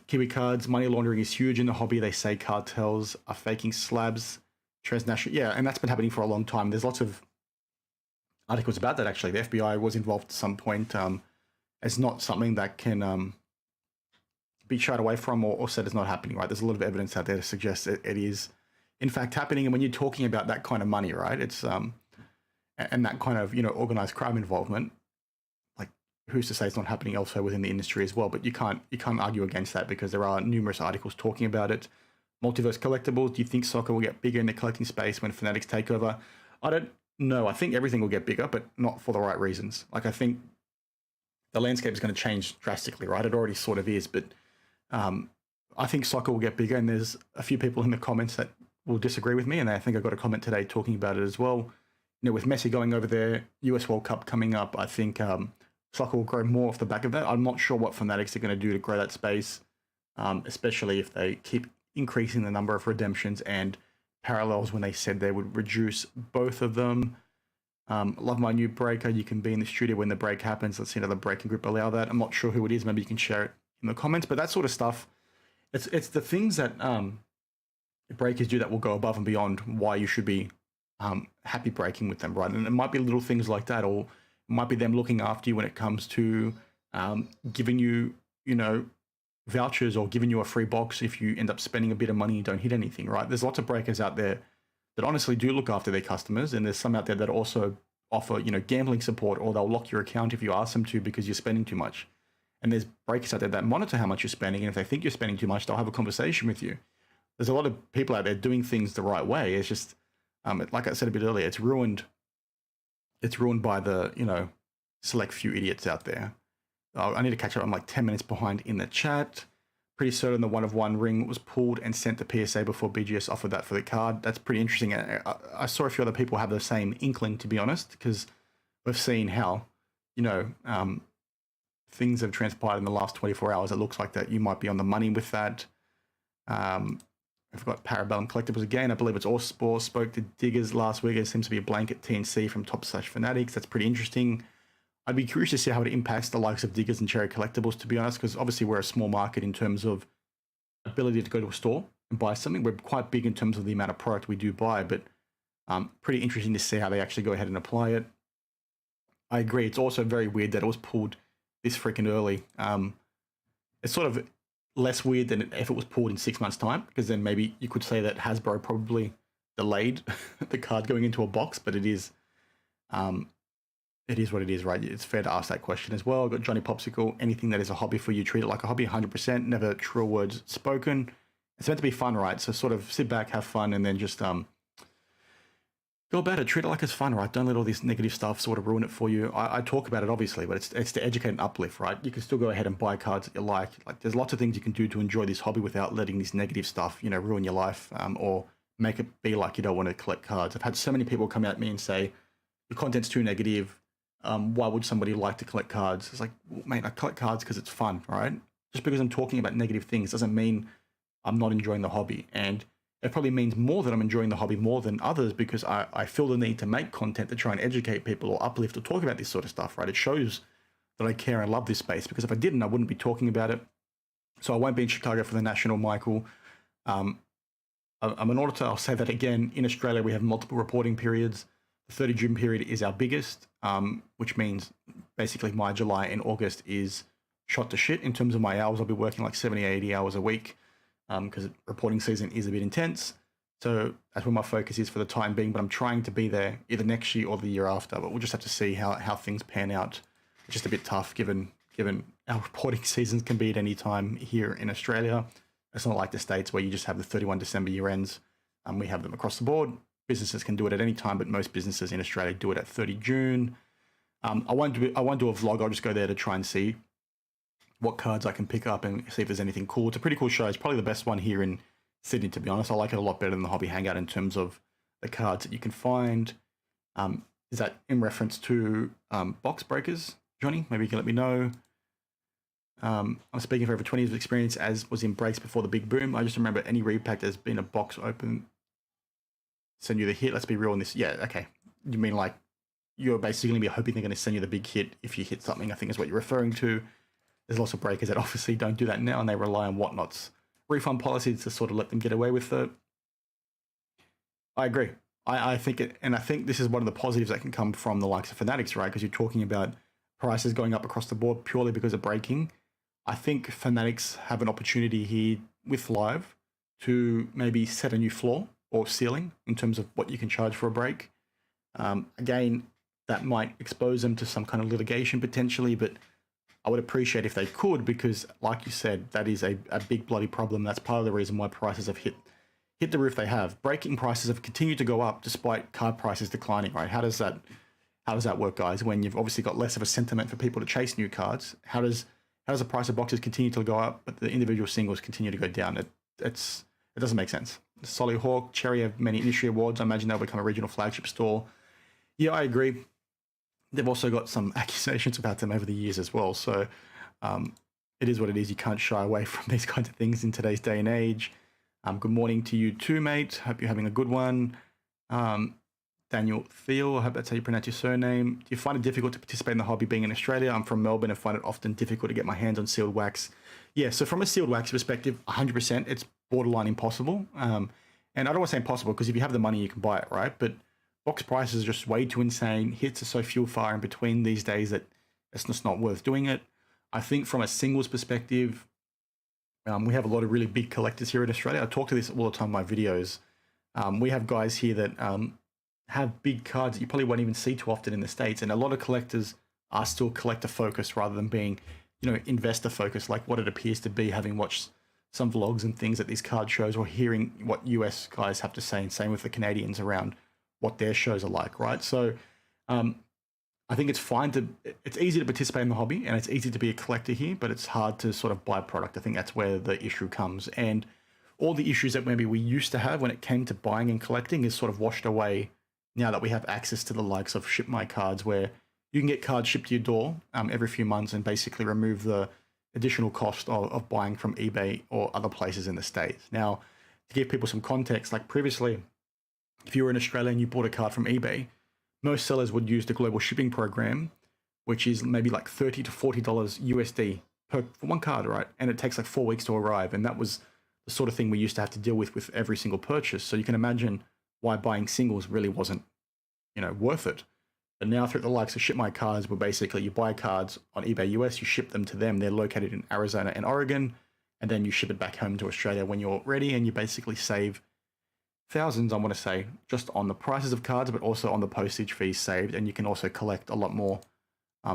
Kiwi cards, money laundering is huge in the hobby. They say cartels are faking slabs, transnational. Yeah, and that's been happening for a long time. There's lots of articles about that, actually. The FBI was involved at some point. It's not something that can be shied away from or said it's not happening, right? There's a lot of evidence out there to suggest it is, in fact, happening. And when you're talking about that kind of money, right, it's and that kind of organized crime involvement, like, who's to say it's not happening elsewhere within the industry as well? But you can't argue against that, because there are numerous articles talking about it. Multiverse collectibles. Do you think soccer will get bigger in the collecting space when Fanatics take over? I don't know. I think everything will get bigger, but not for the right reasons. Like, I think the landscape is going to change drastically, right? It already sort of is, but I think soccer will get bigger, and there's a few people in the comments that will disagree with me, and I think I got a comment today talking about it as well. With Messi going over there, US World Cup coming up, I think soccer will grow more off the back of that. I'm not sure what Fanatics are going to do to grow that space, especially if they keep increasing the number of redemptions and parallels, when they said they would reduce both of them. Love my new breaker. You can be in the studio when the break happens. Let's see another breaking group allow that. I'm not sure who it is. Maybe you can share it in the comments, but that sort of stuff, it's the things that breakers do that will go above and beyond why you should be happy breaking with them, right? And it might be little things like that, or it might be them looking after you when it comes to giving you, vouchers, or giving you a free box if you end up spending a bit of money and don't hit anything, right? There's lots of breakers out there that honestly do look after their customers, and there's some out there that also offer, gambling support, or they'll lock your account if you ask them to because you're spending too much. And there's breakers out there that monitor how much you're spending, and if they think you're spending too much, they'll have a conversation with you. There's a lot of people out there doing things the right way. It's just, like I said a bit earlier, it's ruined by the, select few idiots out there. I need to catch up. I'm like 10 minutes behind in the chat. Pretty certain the 1-of-1 ring was pulled and sent to PSA before BGS offered that for the card. That's pretty interesting. I saw a few other people have the same inkling, to be honest, because we've seen how, things have transpired in the last 24 hours. It looks like that you might be on the money with that. I've got Parabellum Collectibles again. I believe it's All Spore. Spoke to Diggers last week. It seems to be a blanket TNC from Top/Fanatics. That's pretty interesting. I'd be curious to see how it impacts the likes of Diggers and Cherry Collectibles, to be honest, because obviously we're a small market in terms of ability to go to a store and buy something. We're quite big in terms of the amount of product we do buy, but pretty interesting to see how they actually go ahead and apply it. I agree. It's also very weird that it was pulled this freaking early. It's sort of less weird than if it was pulled in 6 months' time, because then maybe you could say that Hasbro probably delayed the card going into a box, but it is what it is, right? It's fair to ask that question as well. I've got Johnny Popsicle. Anything that is a hobby for you, treat it like a hobby, 100%. Never truer words spoken. It's meant to be fun, right? So sort of sit back, have fun, and then just go about it. Treat it like it's fun, right? Don't let all this negative stuff sort of ruin it for you. I talk about it, obviously, but it's to educate and uplift, right? You can still go ahead and buy cards that you like. Like, there's lots of things you can do to enjoy this hobby without letting this negative stuff, ruin your life, or make it be like you don't want to collect cards. I've had so many people come at me and say, your content's too negative. Why would somebody like to collect cards? It's like, well, mate, I collect cards because it's fun, right? Just because I'm talking about negative things doesn't mean I'm not enjoying the hobby. And it probably means more that I'm enjoying the hobby more than others, because I feel the need to make content to try and educate people or uplift or talk about this sort of stuff, right? It shows that I care and love this space, because if I didn't, I wouldn't be talking about it. So I won't be in Chicago for the National, Michael. I'm an auditor. I'll say that again. In Australia, we have multiple reporting periods. The 30 June period is our biggest, which means basically my July and August is shot to shit in terms of my hours. I'll be working like 70, 80 hours a week, because reporting season is a bit intense. So that's where my focus is for the time being, but I'm trying to be there either next year or the year after, but we'll just have to see how things pan out. It's just a bit tough given our reporting seasons can be at any time here in Australia. It's not like the States where you just have the 31 December year ends. We have them across the board. Businesses can do it at any time, but most businesses in Australia do it at 30 June. I won't do a vlog. I'll just go there to try and see what cards I can pick up and see if there's anything cool. It's a pretty cool show. It's probably the best one here in Sydney, to be honest. I like it a lot better than the Hobby Hangout in terms of the cards that you can find. Is that in reference to box breakers, Johnny? Maybe you can let me know. I'm speaking for over 20 years of experience, as was in breaks before the big boom. I just remember any repack there's been a box open, send you the hit. Let's be real on this. Yeah, okay. You mean like you're basically going to be hoping they're going to send you the big hit if you hit something, I think is what you're referring to. There's lots of breakers that obviously don't do that now, and they rely on whatnots refund policies to sort of let them get away with it. I agree. I think it, and I think this is one of the positives that can come from the likes of Fanatics, right? Because you're talking about prices going up across the board purely because of breaking. I think Fanatics have an opportunity here with Live to maybe set a new floor or ceiling in terms of what you can charge for a break. Again, that might expose them to some kind of litigation potentially, but I would appreciate if they could, because like you said, that is a big bloody problem. That's part of the reason why prices have hit the roof they have. Breaking prices have continued to go up despite card prices declining, right? How does that work, guys, when you've obviously got less of a sentiment for people to chase new cards? How does the price of boxes continue to go up, but the individual singles continue to go down? It doesn't make sense. Solly Hawk, Cherry have many industry awards. I imagine they'll become a regional flagship store. Yeah, I agree. They've also got some accusations about them over the years as well. So it is what it is. You can't shy away from these kinds of things in today's day and age. Good morning to you too, mate. Hope you're having a good one. Daniel Thiel, I hope that's how you pronounce your surname. Do you find it difficult to participate in the hobby being in Australia? I'm from Melbourne and find it often difficult to get my hands on sealed wax. Yeah, so from a sealed wax perspective, 100%, it's borderline impossible. And I don't want to say impossible because if you have the money, you can buy it, right? But box prices are just way too insane. Hits are so few far in between these days that it's just not worth doing it. I think from a singles perspective, we have a lot of really big collectors here in Australia. I talk to this all the time in my videos. We have guys here that have big cards that you probably won't even see too often in the States. And a lot of collectors are still collector focused rather than being, investor focused, like what it appears to be, having watched some vlogs and things at these card shows or hearing what US guys have to say, and same with the Canadians around what their shows are like, right? So I think it's easy to participate in the hobby and it's easy to be a collector here, but it's hard to sort of buy product. I think that's where the issue comes. And all the issues that maybe we used to have when it came to buying and collecting is sort of washed away now that we have access to the likes of Ship My Cards, where you can get cards shipped to your door every few months and basically remove the additional cost of buying from eBay or other places in the States. Now, to give people some context, like previously, if you were in Australia and you bought a card from eBay, most sellers would use the global shipping program, which is maybe like $30 to $40 USD for one card, right? And it takes like 4 weeks to arrive. And that was the sort of thing we used to have to deal with every single purchase. So you can imagine why buying singles really wasn't, worth it. But now through the likes of Ship My Cards, where basically you buy cards on eBay US, you ship them to them. They're located in Arizona and Oregon, and then you ship it back home to Australia when you're ready, and you basically save thousands, I want to say, just on the prices of cards, but also on the postage fees saved. And you can also collect a lot more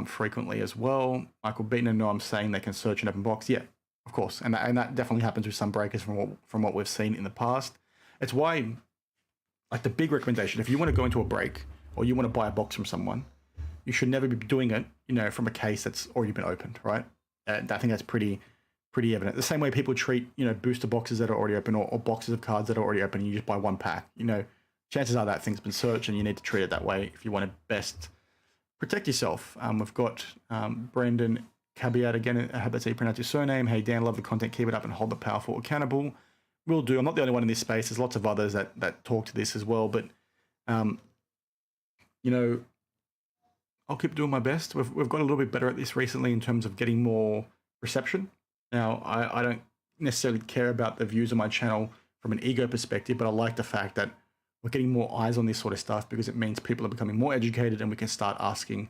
frequently as well. Michael Beaton, I know I'm saying they can search an open box. Yeah, of course. And that definitely happens with some breakers from what we've seen in the past. It's why, like, the big recommendation, if you want to go into a break or you want to buy a box from someone, you should never be doing it, from a case that's already been opened, right? I think that's pretty evident. The same way people treat, booster boxes that are already open or boxes of cards that are already open, and you just buy one pack. Chances are that thing's been searched, and you need to treat it that way if you want to best protect yourself. We've got Brendan Cabiat again. I hope that's how you pronounce your surname. Hey Dan, love the content. Keep it up and hold the powerful accountable. Will do. I'm not the only one in this space. There's lots of others that talk to this as well. But I'll keep doing my best. We've got a little bit better at this recently in terms of getting more reception. Now, I don't necessarily care about the views on my channel from an ego perspective, but I like the fact that we're getting more eyes on this sort of stuff, because it means people are becoming more educated and we can start asking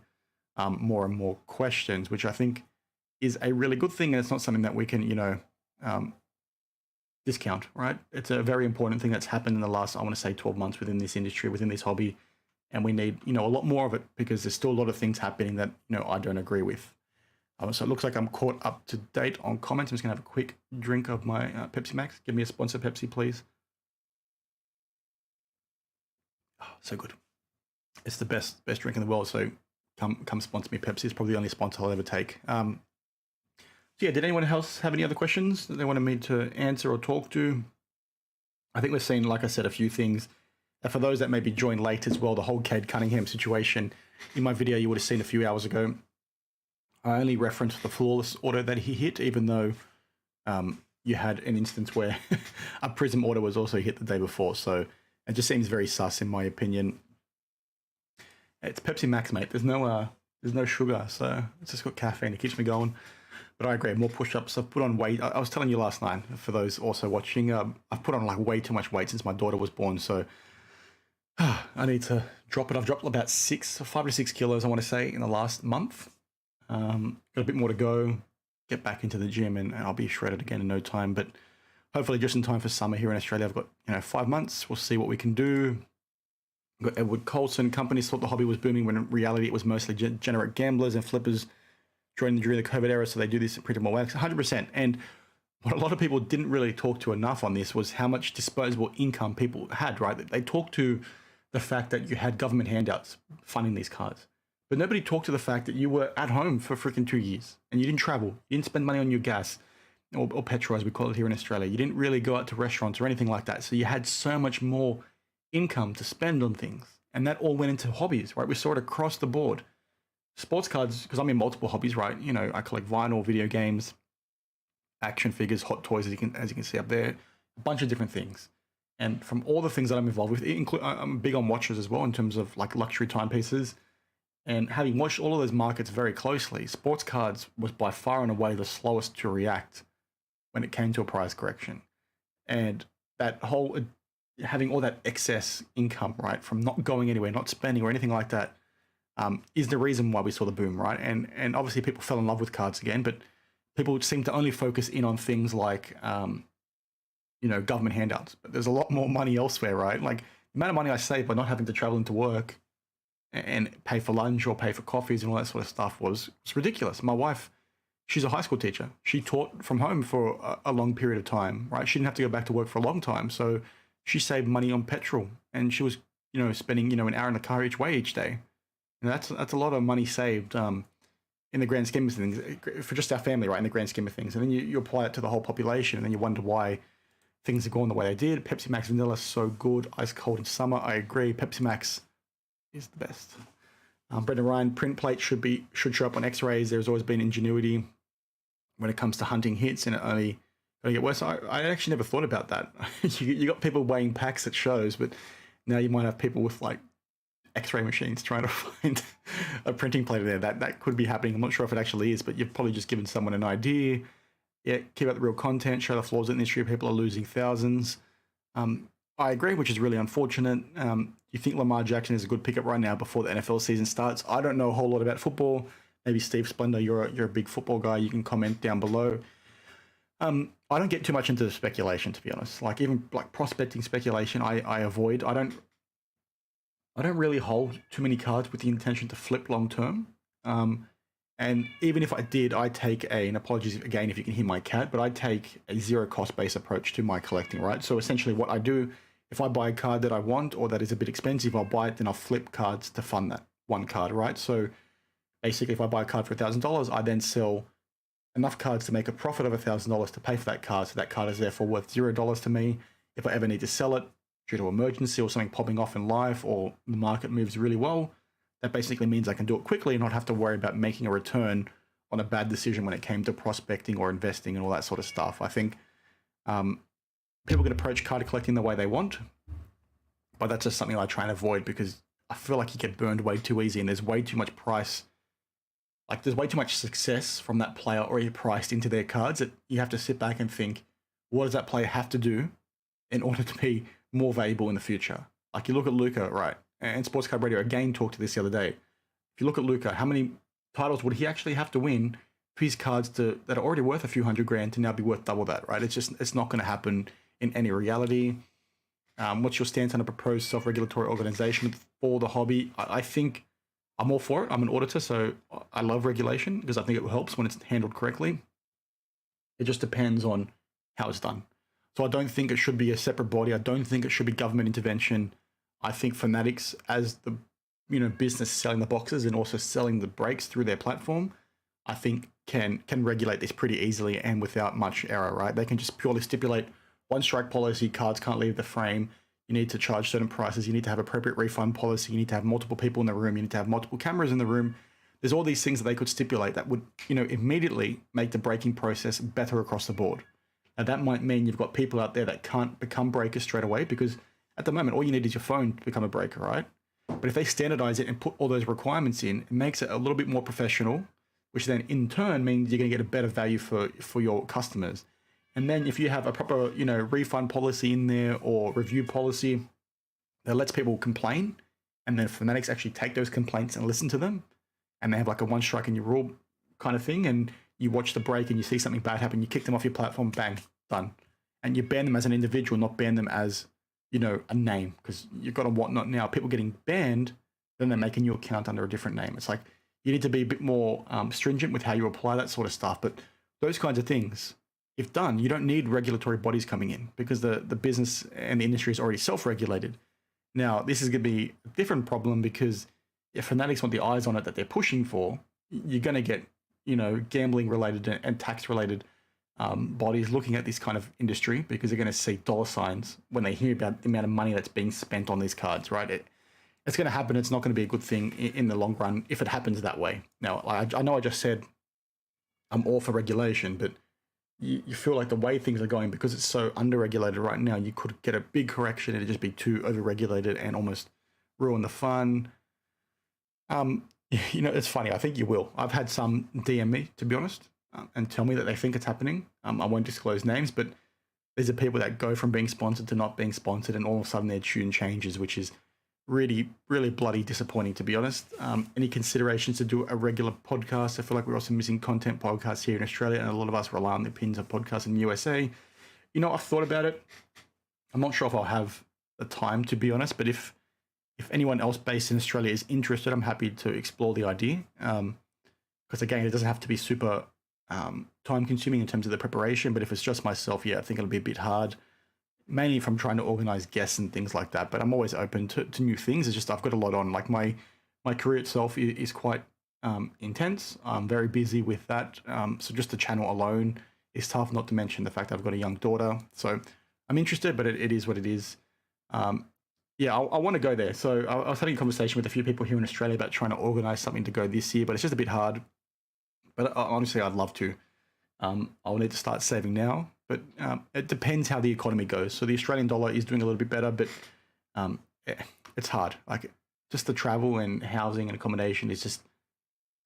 more and more questions, which I think is a really good thing. And it's not something that we can, discount, right? It's a very important thing that's happened in the last, I want to say, 12 months within this industry, within this hobby. And we need, a lot more of it, because there's still a lot of things happening that, I don't agree with. So it looks like I'm caught up to date on comments. I'm just going to have a quick drink of my Pepsi Max. Give me a sponsor, Pepsi, please. Oh, so good. It's the best drink in the world. So come sponsor me, Pepsi. It's probably the only sponsor I'll ever take. So yeah, did anyone else have any other questions that they wanted me to answer or talk to? I think we've seen, like I said, a few things. For those that maybe joined late as well, the whole Cade Cunningham situation, in my video you would have seen a few hours ago, I only referenced the flawless order that he hit, even though you had an instance where a prism order was also hit the day before. So it just seems very sus, in my opinion. It's Pepsi Max, mate. There's no sugar, so it's just got caffeine. It keeps me going. But I agree, more push-ups. I've put on weight. I was telling you last night, for those also watching, I've put on like way too much weight since my daughter was born. So I need to drop it. I've dropped about 5 to 6 kilos, I want to say, in the last month. Got a bit more to go, get back into the gym, and I'll be shredded again in no time. But hopefully just in time for summer here in Australia. I've got 5 months. We'll see what we can do. Got Edward Colson. Companies thought the hobby was booming when in reality it was mostly degenerate gamblers and flippers during the COVID era. So they do this pretty more wax, 100%. And what a lot of people didn't really talk to enough on this was how much disposable income people had, right? They talked to the fact that you had government handouts funding these cards. But nobody talked to the fact that you were at home for freaking 2 years and you didn't travel. You didn't spend money on your gas or petrol, as we call it here in Australia. You didn't really go out to restaurants or anything like that. So you had so much more income to spend on things. And that all went into hobbies, right? We saw it across the board. Sports cards, because I'm in multiple hobbies, right? I collect vinyl, video games, action figures, hot toys, as you can see up there, a bunch of different things. And from all the things that I'm involved with, I'm big on watches as well in terms of like luxury timepieces. And having watched all of those markets very closely, sports cards was by far and away the slowest to react when it came to a price correction. And that whole, having all that excess income, right, from not going anywhere, not spending or anything like that, is the reason why we saw the boom, right? And obviously people fell in love with cards again, but people seem to only focus in on things like, government handouts. But there's a lot more money elsewhere, right? Like the amount of money I save by not having to travel into work and pay for lunch or pay for coffees and all that sort of stuff was ridiculous. My wife, she's a high school teacher. She taught from home for a long period of time, right? She didn't have to go back to work for a long time. So she saved money on petrol, and she was, spending, an hour in the car each way each day. And that's a lot of money saved in the grand scheme of things for just our family, right? In the grand scheme of things, and then you apply it to the whole population, and then you wonder why things are going the way they did. Pepsi Max Vanilla is so good, ice cold in summer. I agree. Pepsi Max is the best. Brendan Ryan, print plate should show up on X-rays. There's always been ingenuity when it comes to hunting hits, and it only going to get worse. I actually never thought about that. You got people weighing packs at shows, but now you might have people with like X-ray machines trying to find a printing plate in there. That could be happening. I'm not sure if it actually is, but you've probably just given someone an idea. Yeah, keep out the real content, show the flaws in the industry. People are losing thousands. I agree, which is really unfortunate. You think Lamar Jackson is a good pickup right now before the NFL season starts? I don't know a whole lot about football. Maybe Steve Splendor, you're a big football guy. You can comment down below. I don't get too much into speculation, to be honest. Like even like prospecting speculation, I avoid. I don't really hold too many cards with the intention to flip long term. And even if I did, I take and apologies again if you can hear my cat, but I take a zero cost based approach to my collecting, right? So essentially what I do, if I buy a card that I want or that is a bit expensive, I'll buy it, then I'll flip cards to fund that one card, right? So basically if I buy a card for $1,000, I then sell enough cards to make a profit of $1,000 to pay for that card. So that card is therefore worth $0 to me. If I ever need to sell it due to emergency or something popping off in life or the market moves really well, that basically means I can do it quickly and not have to worry about making a return on a bad decision when it came to prospecting or investing and all that sort of stuff. I think people can approach card collecting the way they want, but that's just something I try and avoid because I feel like you get burned way too easy and there's way too much price. Like there's way too much success from that player already priced into their cards that you have to sit back and think, what does that player have to do in order to be more valuable in the future? Like you look at Luka, right? And Sports Card Radio again talked to this the other day. If you look at Luka, how many titles would he actually have to win for his cards that are already worth a few $100,000 to now be worth double that, right? It's not going to happen in any reality. What's your stance on a proposed self-regulatory organization for the hobby? I think I'm all for it. I'm an auditor, so I love regulation because I think it helps when it's handled correctly. It just depends on how it's done. So I don't think it should be a separate body. I don't think it should be government intervention. I think Fanatics, as the business selling the boxes and also selling the breaks through their platform, I think can regulate this pretty easily and without much error, right? They can just purely stipulate one strike policy, cards can't leave the frame, you need to charge certain prices, you need to have appropriate refund policy, you need to have multiple people in the room, you need to have multiple cameras in the room. There's all these things that they could stipulate that would, immediately make the breaking process better across the board. Now that might mean you've got people out there that can't become breakers straight away because at the moment, all you need is your phone to become a breaker, right? But if they standardize it and put all those requirements in, it makes it a little bit more professional, which then in turn means you're going to get a better value for your customers. And then if you have a proper, refund policy in there or review policy that lets people complain, and then Fanatics actually take those complaints and listen to them, and they have like a one strike and you rule kind of thing, and you watch the break and you see something bad happen, you kick them off your platform, bang, done. And you ban them as an individual, not ban them as a name, because you've got a whatnot now. People getting banned, then they make a new account under a different name. It's like you need to be a bit more stringent with how you apply that sort of stuff. But those kinds of things, if done, you don't need regulatory bodies coming in because the business and the industry is already self-regulated. Now, this is going to be a different problem because if Fanatics want the eyes on it that they're pushing for, you're going to get, gambling related and tax related bodies looking at this kind of industry because they're going to see dollar signs when they hear about the amount of money that's being spent on these cards, right? It's going to happen. It's not going to be a good thing in the long run if it happens that way. Now, I know I just said I'm all for regulation, but you feel like the way things are going, because it's so under-regulated right now, you could get a big correction and it'd just be too over-regulated and almost ruin the fun. It's funny. I think you will. I've had some DM me, to be honest, and tell me that they think it's happening. I won't disclose names, but these are people that go from being sponsored to not being sponsored, and all of a sudden their tune changes, which is really, really bloody disappointing, to be honest. Any considerations to do a regular podcast? I feel like we're also missing content podcasts here in Australia, and a lot of us rely on the opinions of podcasts in the USA. I've thought about it. I'm not sure if I'll have the time, to be honest, but if anyone else based in Australia is interested, I'm happy to explore the idea. Because again, it doesn't have to be super time consuming in terms of the preparation, but if it's just myself, I think it'll be a bit hard, mainly if I'm trying to organize guests and things like that. But I'm always open to new things. It's just I've got a lot on. Like my My career itself is quite intense. I'm very busy with that. So just the channel alone is tough, not to mention the fact that I've got a young daughter. So I'm interested, but it is what it is. Yeah, I want to go there. So I was having a conversation with a few people here in Australia about trying to organize something to go this year, but it's just a bit hard. But honestly, I'd love to. I'll need to start saving now, but it depends how the economy goes. So the Australian dollar is doing a little bit better, but it's hard. Like just the travel and housing and accommodation is just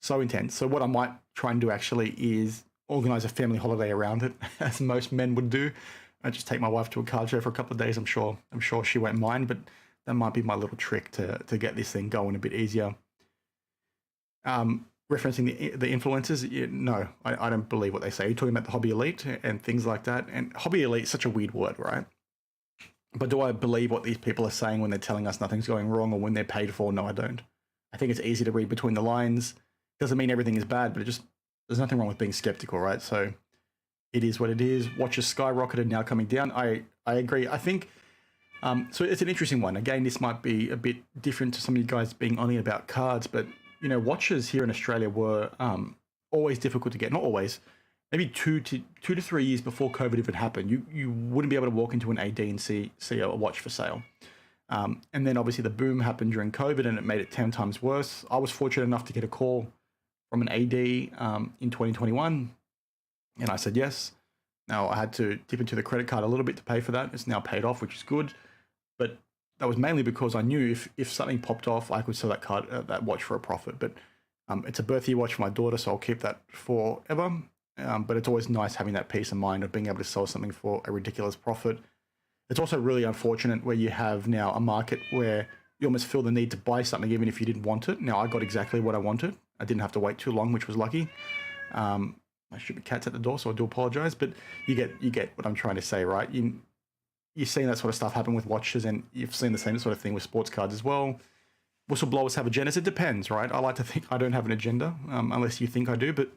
so intense. So what I might try and do actually is organize a family holiday around it, as most men would do. I just take my wife to a car show for a couple of days. I'm sure she won't mind, but that might be my little trick to get this thing going a bit easier. Referencing the influencers, no, I don't believe what they say. You're talking about the hobby elite and things like that. And hobby elite is such a weird word, right? But do I believe what these people are saying when they're telling us nothing's going wrong or when they're paid for? No, I don't. I think it's easy to read between the lines. Doesn't mean everything is bad, but there's nothing wrong with being skeptical, right? So it is what it is. Watches skyrocketed, now coming down. I agree. I think, so it's an interesting one. Again, this might be a bit different to some of you guys being only about cards, but you know, watches here in Australia were always difficult to get. Not always, maybe 2 to 3 years before COVID even happened. You wouldn't be able to walk into an AD and see a watch for sale. And then obviously the boom happened during COVID and it made it 10 times worse. I was fortunate enough to get a call from an AD in 2021 and I said yes. Now I had to dip into the credit card a little bit to pay for that. It's now paid off, which is good. But that was mainly because I knew if something popped off, I could sell that watch for a profit. But it's a birthday watch for my daughter, so I'll keep that forever. But it's always nice having that peace of mind of being able to sell something for a ridiculous profit. It's also really unfortunate where you have now a market where you almost feel the need to buy something even if you didn't want it. Now I got exactly what I wanted. I didn't have to wait too long, which was lucky. My stupid cat's at the door, so I do apologize. But you get what I'm trying to say, right? You've seen that sort of stuff happen with watches, and you've seen the same sort of thing with sports cards as well. Whistleblowers have agendas. It depends, right? I like to think I don't have an agenda, unless you think I do, but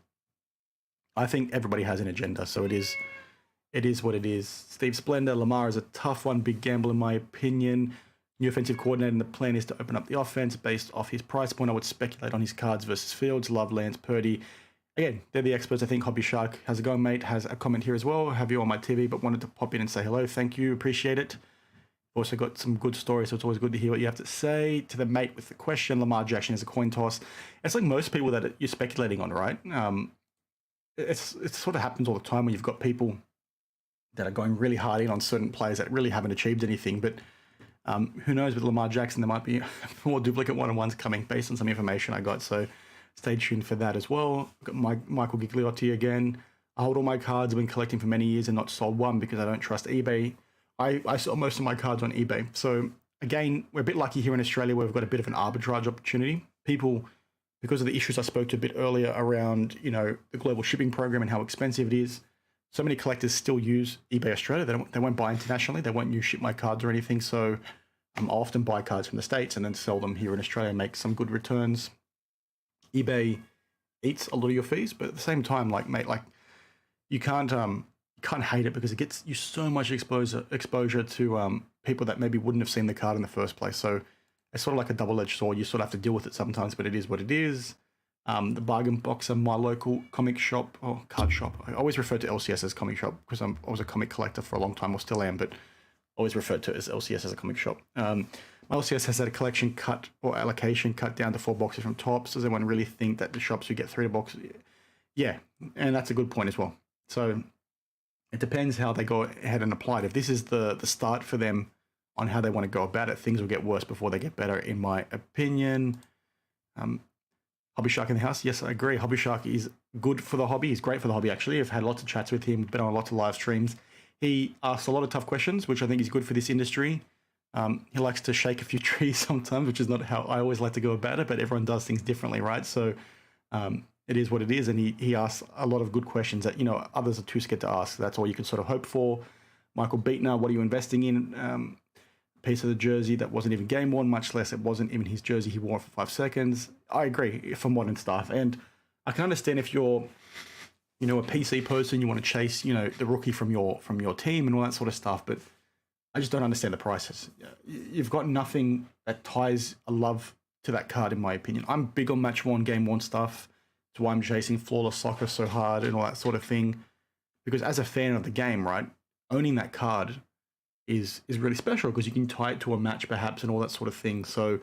I think everybody has an agenda, so it is what it is. Steve Splendor, Lamar is a tough one, big gamble in my opinion. New offensive coordinator, and the plan is to open up the offense based off his price point. I would speculate on his cards versus Fields, Love, Lance, Purdy. Again, they're the experts. I think Hobby Shark, how's it going, mate? Has a comment here as well. Have you on my TV, but wanted to pop in and say hello. Thank you. Appreciate it. Also got some good stories, so it's always good to hear what you have to say. To the mate with the question, Lamar Jackson is a coin toss. It's like most people that you're speculating on, right? It sort of happens all the time when you've got people that are going really hard in on certain players that really haven't achieved anything. But who knows, with Lamar Jackson, there might be more duplicate one-on-ones coming based on some information I got. So stay tuned for that as well. I've got Michael Gigliotti again. I hold all my cards. I've been collecting for many years and not sold one because I don't trust eBay. I sell most of my cards on eBay. So again, we're a bit lucky here in Australia where we've got a bit of an arbitrage opportunity. People, because of the issues I spoke to a bit earlier around, you know, the global shipping program and how expensive it is, so many collectors still use eBay Australia. They won't buy internationally. They won't use ship my cards or anything. So I often buy cards from the States and then sell them here in Australia, make some good returns. eBay eats a lot of your fees, but at the same time, like, mate, like you can't hate it because it gets you so much exposure to people that maybe wouldn't have seen the card in the first place. So it's sort of like a double-edged sword. You sort of have to deal with it sometimes, but it is what it is. The bargain box at my local comic shop or card shop. I always refer to LCS as comic shop because I was a comic collector for a long time, or still am, but always referred to it as LCS as a comic shop. My LCS has had a collection cut or allocation cut down to 4 boxes from tops. Does anyone really think that the shops should get 3 boxes? Yeah, and that's a good point as well. So it depends how they go ahead and apply it. If this is the start for them on how they want to go about it, things will get worse before they get better, in my opinion. Hobby Shark in the house. Yes, I agree. Hobby Shark is good for the hobby. He's great for the hobby, actually. I've had lots of chats with him, been on lots of live streams. He asks a lot of tough questions, which I think is good for this industry. He likes to shake a few trees sometimes, which is not how I always like to go about it, but everyone does things differently, right? So it is what it is. And he asks a lot of good questions that, you know, others are too scared to ask. That's all you can sort of hope for. Michael Beatner, what are you investing in? Piece of the jersey that wasn't even game worn, much less it wasn't even his jersey he wore for 5 seconds. I agree for modern stuff. And I can understand if you're, you know, a PC person, you want to chase, you know, the rookie from your team and all that sort of stuff. But I just don't understand the prices. You've got nothing that ties a love to that card, in my opinion. I'm big on match one, game one stuff. That's why I'm chasing flawless soccer so hard and all that sort of thing. Because as a fan of the game, right, owning that card is really special because you can tie it to a match perhaps and all that sort of thing. So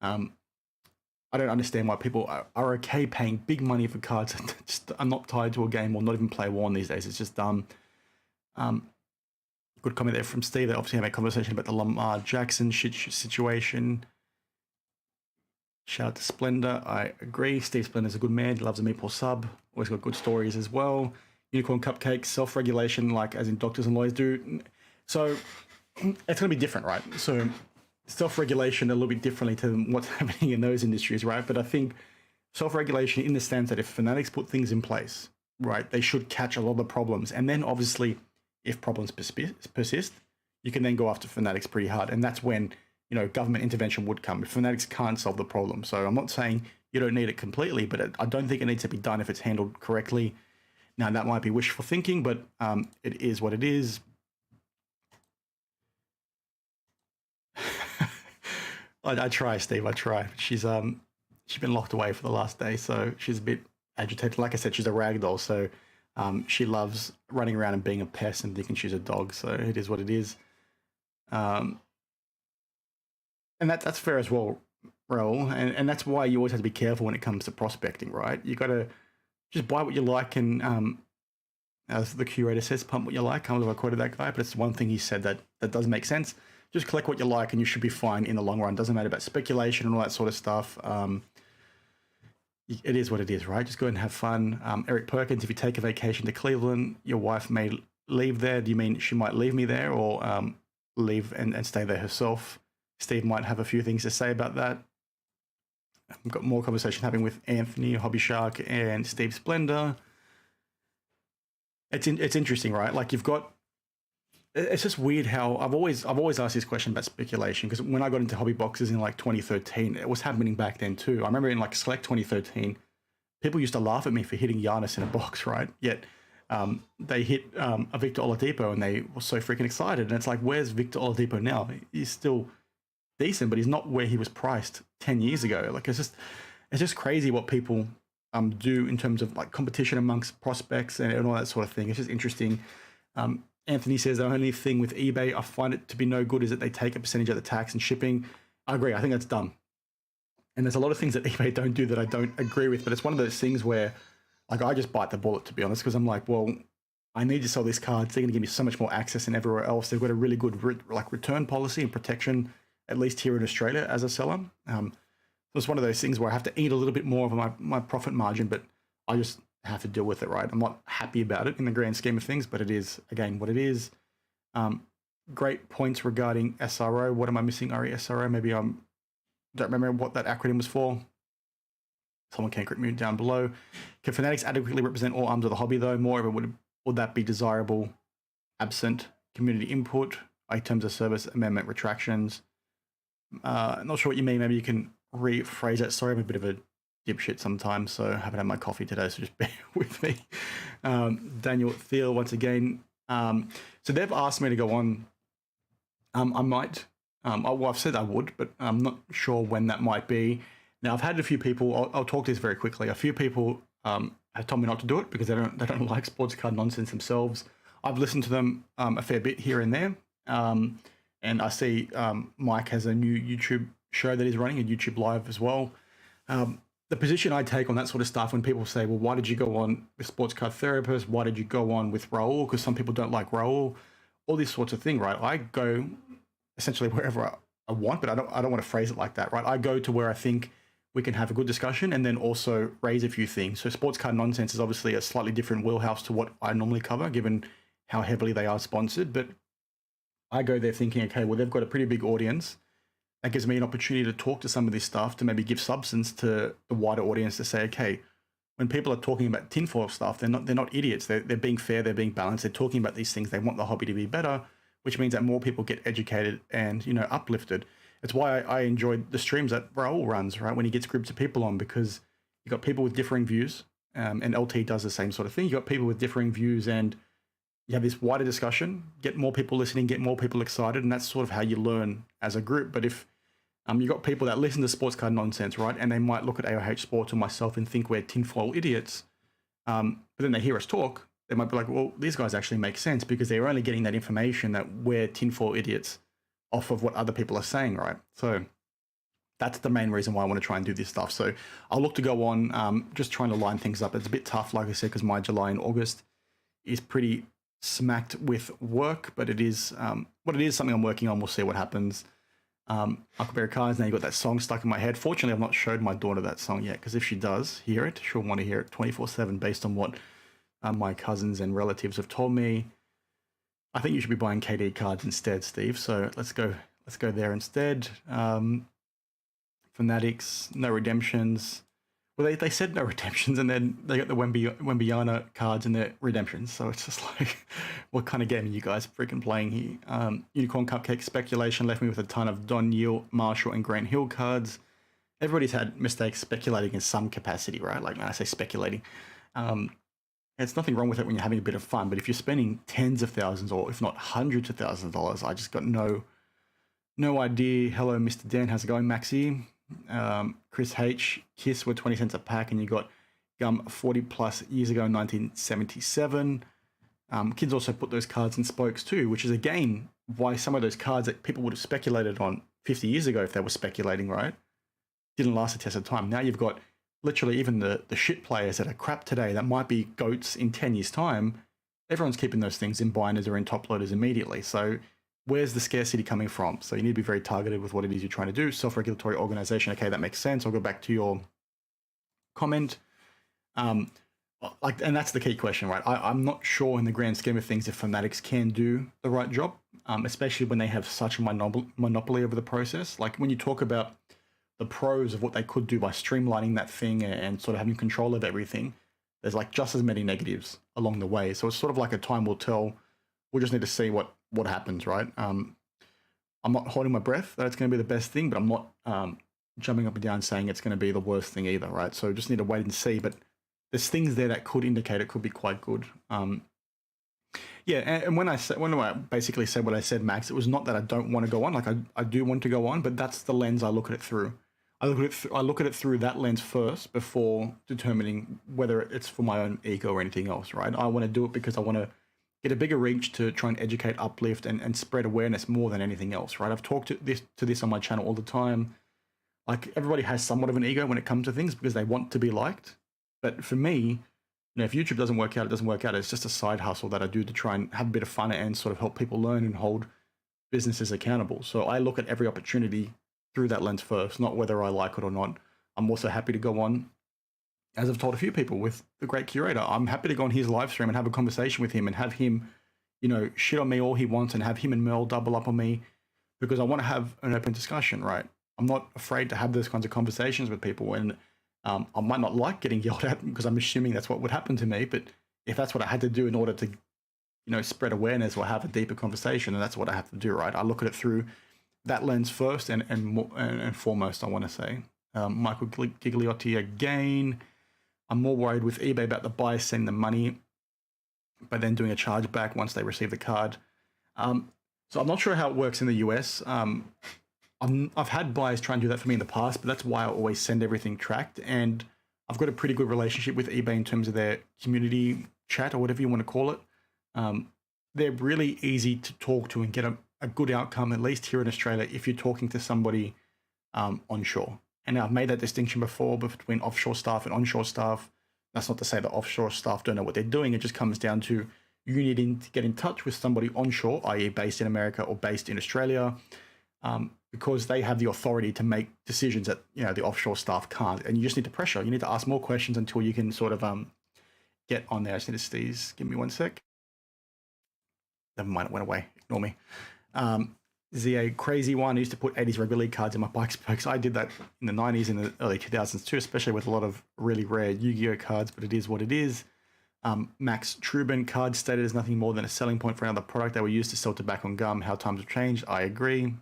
I don't understand why people are okay paying big money for cards that just are not tied to a game or not even play one these days. It's just dumb. Good comment there from Steve. They obviously have a conversation about the Lamar Jackson situation. Shout out to Splendor. I agree. Steve Splender's a good man. He loves a meatball sub. Always got good stories as well. Unicorn Cupcake, self-regulation, like as in doctors and lawyers do. So it's going to be different, right? So self-regulation a little bit differently to what's happening in those industries, right? But I think self-regulation in the sense that if Fanatics put things in place, right, they should catch a lot of the problems. And then obviously, if problems persist, you can then go after Fanatics pretty hard. And that's when, you know, government intervention would come if Fanatics can't solve the problem. So I'm not saying you don't need it completely, but I don't think it needs to be done if it's handled correctly. Now, that might be wishful thinking, but it is what it is. I try, Steve. I try. She's been locked away for the last day, so she's a bit agitated. Like I said, she's a rag doll, so she loves running around and being a pest and thinking she's a dog. So it is what it is. And that's fair as well, Raul. And that's why you always have to be careful when it comes to prospecting, right? You got to just buy what you like, and as the curator says, pump what you like. I don't know if I quoted that guy, but it's one thing he said that does make sense. Just collect what you like and you should be fine in the long run. Doesn't matter about speculation and all that sort of stuff. It is what it is, right? Just go ahead and have fun. Eric Perkins, if you take a vacation to Cleveland, your wife may leave there. Do you mean she might leave me there or leave and stay there herself? Steve might have a few things to say about that. I've got more conversation happening with Anthony, Hobby Shark, and Steve Splendor. It's interesting, right? Like you've got, it's just weird how I've always asked this question about speculation, because when I got into hobby boxes in like 2013, it was happening back then too. I remember in like Select 2013, people used to laugh at me for hitting Giannis in a box, right? Yet they hit a Victor Oladipo and they were so freaking excited. And it's like, where's Victor Oladipo now? He's still decent, but he's not where he was priced 10 years ago. Like it's just crazy what people do in terms of like competition amongst prospects and all that sort of thing. It's just interesting. Anthony says the only thing with eBay I find it to be no good is that they take a percentage of the tax and shipping. I agree. I think that's dumb. And there's a lot of things that eBay don't do that I don't agree with, but it's one of those things where like I just bite the bullet, to be honest, because I'm like, well, I need to sell these cards. They're going to give me so much more access than everywhere else. They've got a really good return policy and protection, at least here in Australia as a seller. So it's one of those things where I have to eat a little bit more of my profit margin, but I just have to deal with it, right? I'm not happy about it in the grand scheme of things, but it is, again, what it is. Great points regarding SRO. What am I missing, Ari? SRO? Maybe I don't remember what that acronym was for. Someone can correct me down below. Can Fanatics adequately represent all arms of the hobby, though? Moreover, would that be desirable absent community input, in terms of service amendment retractions? Not sure what you mean. Maybe you can rephrase that. Sorry, I'm a bit of a dipshit sometimes, so I haven't had my coffee today, so just bear with me. Daniel Thiel, once again. So they've asked me to go on. I might. Well, I've said I would, but I'm not sure when that might be. Now, I've had a few people, I'll talk this very quickly. A few people have told me not to do it because they don't like sports card nonsense themselves. I've listened to them a fair bit here and there. And I see Mike has a new YouTube show that he's running, a YouTube Live as well. The position I take on that sort of stuff, when people say, well, why did you go on with Sports Card Therapist? Why did you go on with Raul? Because some people don't like Raul. All these sorts of things, right? I go essentially wherever I want, but I don't want to phrase it like that, right? I go to where I think we can have a good discussion and then also raise a few things. So Sports Card Nonsense is obviously a slightly different wheelhouse to what I normally cover, given how heavily they are sponsored. But I go there thinking, okay, well, they've got a pretty big audience. That gives me an opportunity to talk to some of this stuff, to maybe give substance to the wider audience, to say, okay, when people are talking about tinfoil stuff, they're not idiots. They're being fair, they're being balanced, they're talking about these things. They want the hobby to be better, which means that more people get educated and, you know, uplifted. It's why I enjoyed the streams that Raul runs, right? When he gets groups of people on, because you've got people with differing views, and LT does the same sort of thing. You've got people with differing views and you have this wider discussion, get more people listening, get more people excited, and that's sort of how you learn as a group. But if You got people that listen to sports card nonsense, right? And they might look at AOH Sports or myself and think we're tinfoil idiots. But then they hear us talk, they might be like, well, these guys actually make sense because they're only getting that information that we're tinfoil idiots off of what other people are saying, right? So that's the main reason why I want to try and do this stuff. So I'll look to go on, just trying to line things up. It's a bit tough, like I said, because my July and August is pretty smacked with work, but it is what it is, something I'm working on. We'll see what happens. Huckleberry Cards, now you got that song stuck in my head. Fortunately, I've not showed my daughter that song yet, because if she does hear it, she'll want to hear it 24/7 based on what my cousins and relatives have told me. I think you should be buying KD cards instead, Steve. So let's go there instead. Fanatics, no redemptions. Well, they said no redemptions, and then they got the Wembyana cards and their redemptions. So it's just like, what kind of game are you guys freaking playing here? Unicorn Cupcake speculation left me with a ton of Don Neal, Marshall, and Grant Hill cards. Everybody's had mistakes speculating in some capacity, right? Like when I say speculating, there's nothing wrong with it when you're having a bit of fun. But if you're spending tens of thousands, or if not hundreds of thousands of dollars, I just got no idea. Hello, Mr. Dan. How's it going, Maxi? Chris H, Kiss were 20 cents a pack, and you got Gum 40 plus years ago in 1977. Kids also put those cards in spokes too, which is again why some of those cards that people would have speculated on 50 years ago, if they were speculating, right, didn't last a test of time. Now you've got literally even the shit players that are crap today that might be goats in 10 years time. Everyone's keeping those things in binders or in top loaders immediately. So where's the scarcity coming from? So you need to be very targeted with what it is you're trying to do. Self-regulatory organization. Okay, that makes sense. I'll go back to your comment. And that's the key question, right? I'm not sure in the grand scheme of things if Fanatics can do the right job, especially when they have such a monopoly over the process. Like when you talk about the pros of what they could do by streamlining that thing and sort of having control of everything, there's like just as many negatives along the way. So it's sort of like a time will tell. We'll just need to see what happens, right? I'm not holding my breath that it's going to be the best thing, but I'm not jumping up and down saying it's going to be the worst thing either, right? So just need to wait and see. But there's things there that could indicate it could be quite good. Yeah, and when I basically said what I said, Max, it was not that I don't want to go on. Like I do want to go on, but that's the lens I look at it through. I look at it through that lens first before determining whether it's for my own ego or anything else, right? I want to do it because I want to get a bigger reach to try and educate, uplift, and spread awareness more than anything else, right? I've talked to this on my channel all the time. Like everybody has somewhat of an ego when it comes to things because they want to be liked. But for me, if YouTube doesn't work out, it doesn't work out. It's just a side hustle that I do to try and have a bit of fun and sort of help people learn and hold businesses accountable. So I look at every opportunity through that lens first, not whether I like it or not. I'm also happy to go on, as I've told a few people, with the great curator. I'm happy to go on his live stream and have a conversation with him and have him, shit on me all he wants and have him and Merle double up on me because I want to have an open discussion, right? I'm not afraid to have those kinds of conversations with people. And I might not like getting yelled at because I'm assuming that's what would happen to me. But if that's what I had to do in order to, spread awareness or have a deeper conversation, then that's what I have to do, right? I look at it through that lens first and foremost, I want to say. Michael Gigliotti again. I'm more worried with eBay about the buyers sending the money, but then doing a chargeback once they receive the card. So I'm not sure how it works in the US. I've had buyers try and do that for me in the past, but that's why I always send everything tracked. And I've got a pretty good relationship with eBay in terms of their community chat or whatever you want to call it. They're really easy to talk to and get a good outcome, at least here in Australia, if you're talking to somebody onshore. And I've made that distinction before between offshore staff and onshore staff. That's not to say that offshore staff don't know what they're doing. It just comes down to you needing to get in touch with somebody onshore, i.e. based in America or based in Australia, because they have the authority to make decisions that the offshore staff can't. And you just need to pressure. You need to ask more questions until you can sort of get on there. I just need to sneeze. Give me one sec. Never mind, it went away. Ignore me. ZA crazy one. I used to put 80s rugby league cards in my bike spokes. I did that in the 90s and the early 2000s too, especially with a lot of really rare Yu-Gi-Oh cards, but it is what it is. Max Trubin, cards stated as nothing more than a selling point for another product. They were used to sell tobacco and gum. How times have changed. I agree.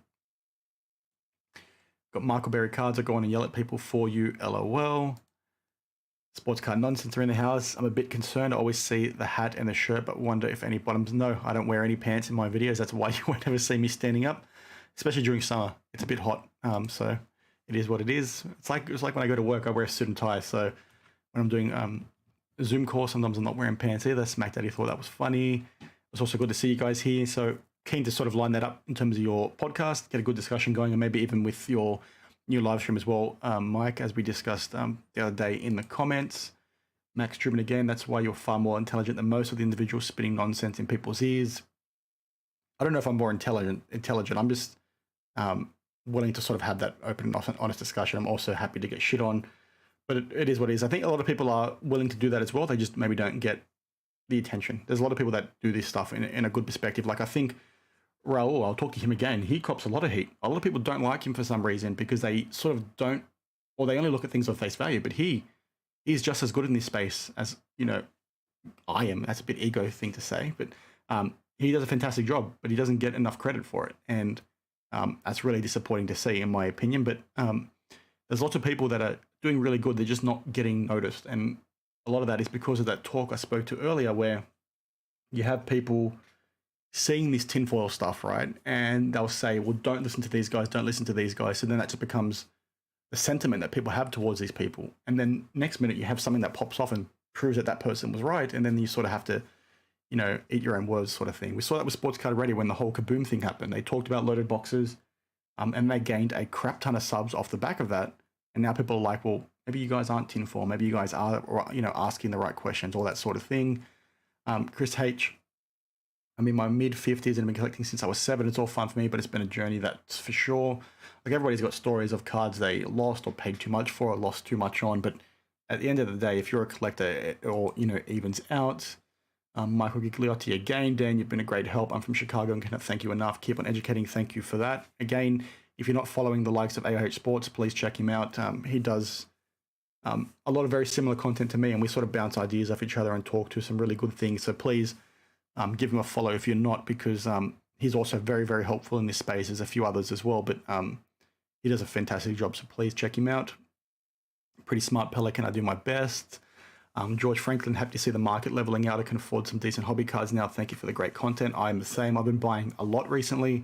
Got Michael Berry cards. I go on and yell at people for you. LOL. Sports card nonsense are in the house. I'm a bit concerned. I always see the hat and the shirt, but wonder if any bottoms. No, I don't wear any pants in my videos. That's why you won't ever see me standing up. especially during summer. It's a bit hot, so it is what it is. It's like when I go to work, I wear a suit and tie. So when I'm doing a Zoom call, sometimes I'm not wearing pants either. Smack Daddy thought that was funny. It's also good to see you guys here. So keen to sort of line that up in terms of your podcast, get a good discussion going, and maybe even with your new live stream as well, Mike, as we discussed the other day in the comments. Max Truman again, that's why you're far more intelligent than most of the individuals spitting nonsense in people's ears. I don't know if I'm more intelligent. I'm just willing to sort of have that open and honest discussion. I'm also happy to get shit on, but it is what it is. I think a lot of people are willing to do that as well. They just maybe don't get the attention. There's a lot of people that do this stuff in a good perspective. Like I think Raul, I'll talk to him again. He cops a lot of heat. A lot of people don't like him for some reason because they sort of don't, or they only look at things on face value, but he's just as good in this space as, I am. That's a bit ego thing to say, but he does a fantastic job, but he doesn't get enough credit for it. And that's really disappointing to see, in my opinion. But there's lots of people that are doing really good. They're just not getting noticed. And a lot of that is because of that talk I spoke to earlier, where you have people seeing this tinfoil stuff, right? And they'll say, well, don't listen to these guys, don't listen to these guys. So then that just becomes the sentiment that people have towards these people. And then next minute you have something that pops off and proves that that person was right. And then you sort of have to, eat your own words sort of thing. We saw that with Sports Card Ready when the whole Kaboom thing happened. They talked about loaded boxes and they gained a crap ton of subs off the back of that. And now people are like, well, maybe you guys aren't tinfoil. Maybe you guys are, asking the right questions, all that sort of thing. Chris H, I'm in my mid-50s and I've been collecting since I was 7. It's all fun for me, but it's been a journey, that's for sure. Like everybody's got stories of cards they lost or paid too much for or lost too much on. But at the end of the day, if you're a collector, it all, evens out. Michael Gigliotti again, Dan, you've been a great help. I'm from Chicago and cannot thank you enough. Keep on educating. Thank you for that. Again, if you're not following the likes of AOH Sports, please check him out. He does a lot of very similar content to me, and we sort of bounce ideas off each other and talk to some really good things. So please give him a follow if you're not, because he's also very, very helpful in this space. There's a few others as well, but he does a fantastic job. So please check him out. Pretty smart Pelican. I do my best. George Franklin, happy to see the market leveling out. I can afford some decent hobby cards now. Thank you for the great content. I'm the same. I've been buying a lot recently.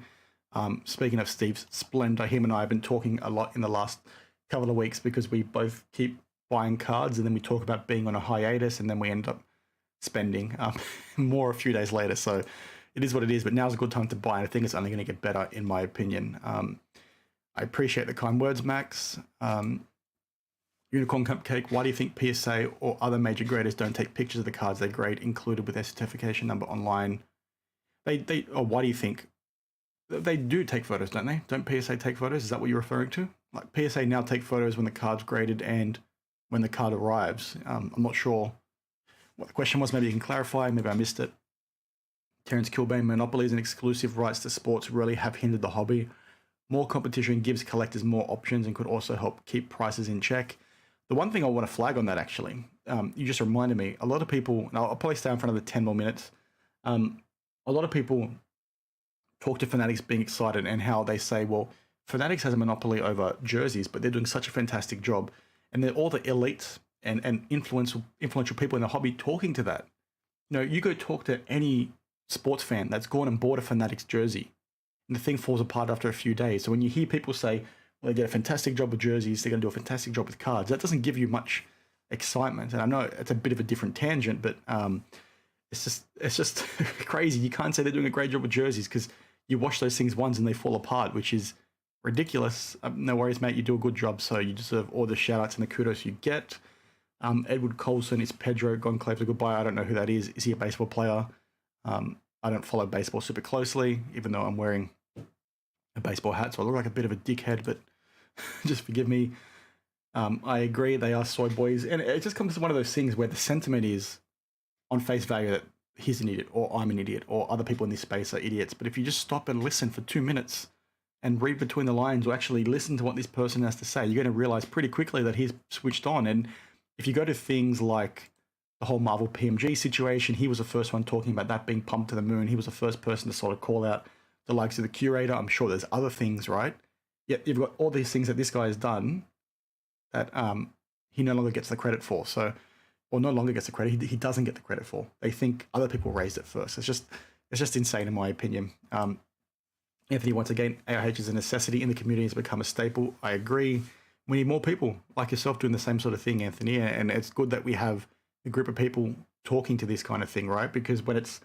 Speaking of Steve's Splendor, him and I have been talking a lot in the last couple of weeks because we both keep buying cards and then we talk about being on a hiatus and then we end up spending more a few days later. So it is what it is, but now's a good time to buy. And I think it's only going to get better, in my opinion. I appreciate the kind words, Max. Unicorn Cupcake, why do you think PSA or other major graders don't take pictures of the cards they grade included with their certification number online? Or why do you think they do take photos, don't they? Don't PSA take photos? Is that what you're referring to? Like PSA now take photos when the card's graded and when the card arrives. I'm not sure what the question was. Maybe you can clarify. Maybe I missed it. Terrence Kilbane, monopolies and exclusive rights to sports really have hindered the hobby. More competition gives collectors more options and could also help keep prices in check. The one thing I want to flag on that, actually, you just reminded me, a lot of people, and I'll probably stay in front of the 10 more minutes. A lot of people talk to Fanatics being excited and how they say, well, Fanatics has a monopoly over jerseys, but they're doing such a fantastic job. And they're all the elites and influential people in the hobby talking to that. You go talk to any sports fan that's gone and bought a Fanatics jersey, and the thing falls apart after a few days. So when you hear people say, well, they did a fantastic job with jerseys, they're going to do a fantastic job with cards, that doesn't give you much excitement. And I know it's a bit of a different tangent, but it's just crazy. You can't say they're doing a great job with jerseys because you watch those things once and they fall apart, which is ridiculous. No worries, mate. You do a good job, so you deserve all the shout outs and the kudos you get. Edward Colson is Pedro Goncalves a goodbye. I don't know who that is. Is he a baseball player? I don't follow baseball super closely, even though I'm wearing a baseball hat, so I look like a bit of a dickhead, but just forgive me. I agree, they are soy boys, and it just comes to one of those things where the sentiment is on face value that he's an idiot, or I'm an idiot, or other people in this space are idiots. But if you just stop and listen for 2 minutes and read between the lines, or actually listen to what this person has to say, you're going to realize pretty quickly that he's switched on. And if you go to things like the whole Marvel PMG situation, he was the first one talking about that being pumped to the moon. He was the first person to sort of call out the likes of the curator. I'm sure there's other things, right? Yet you've got all these things that this guy has done that he no longer gets the credit for. So, or no longer gets the credit. He doesn't get the credit for. They think other people raised it first. It's just insane in my opinion. Anthony, once again, AIH is a necessity in the community. It's become a staple. I agree. We need more people like yourself doing the same sort of thing, Anthony. And it's good that we have a group of people talking to this kind of thing, right? Because when it's,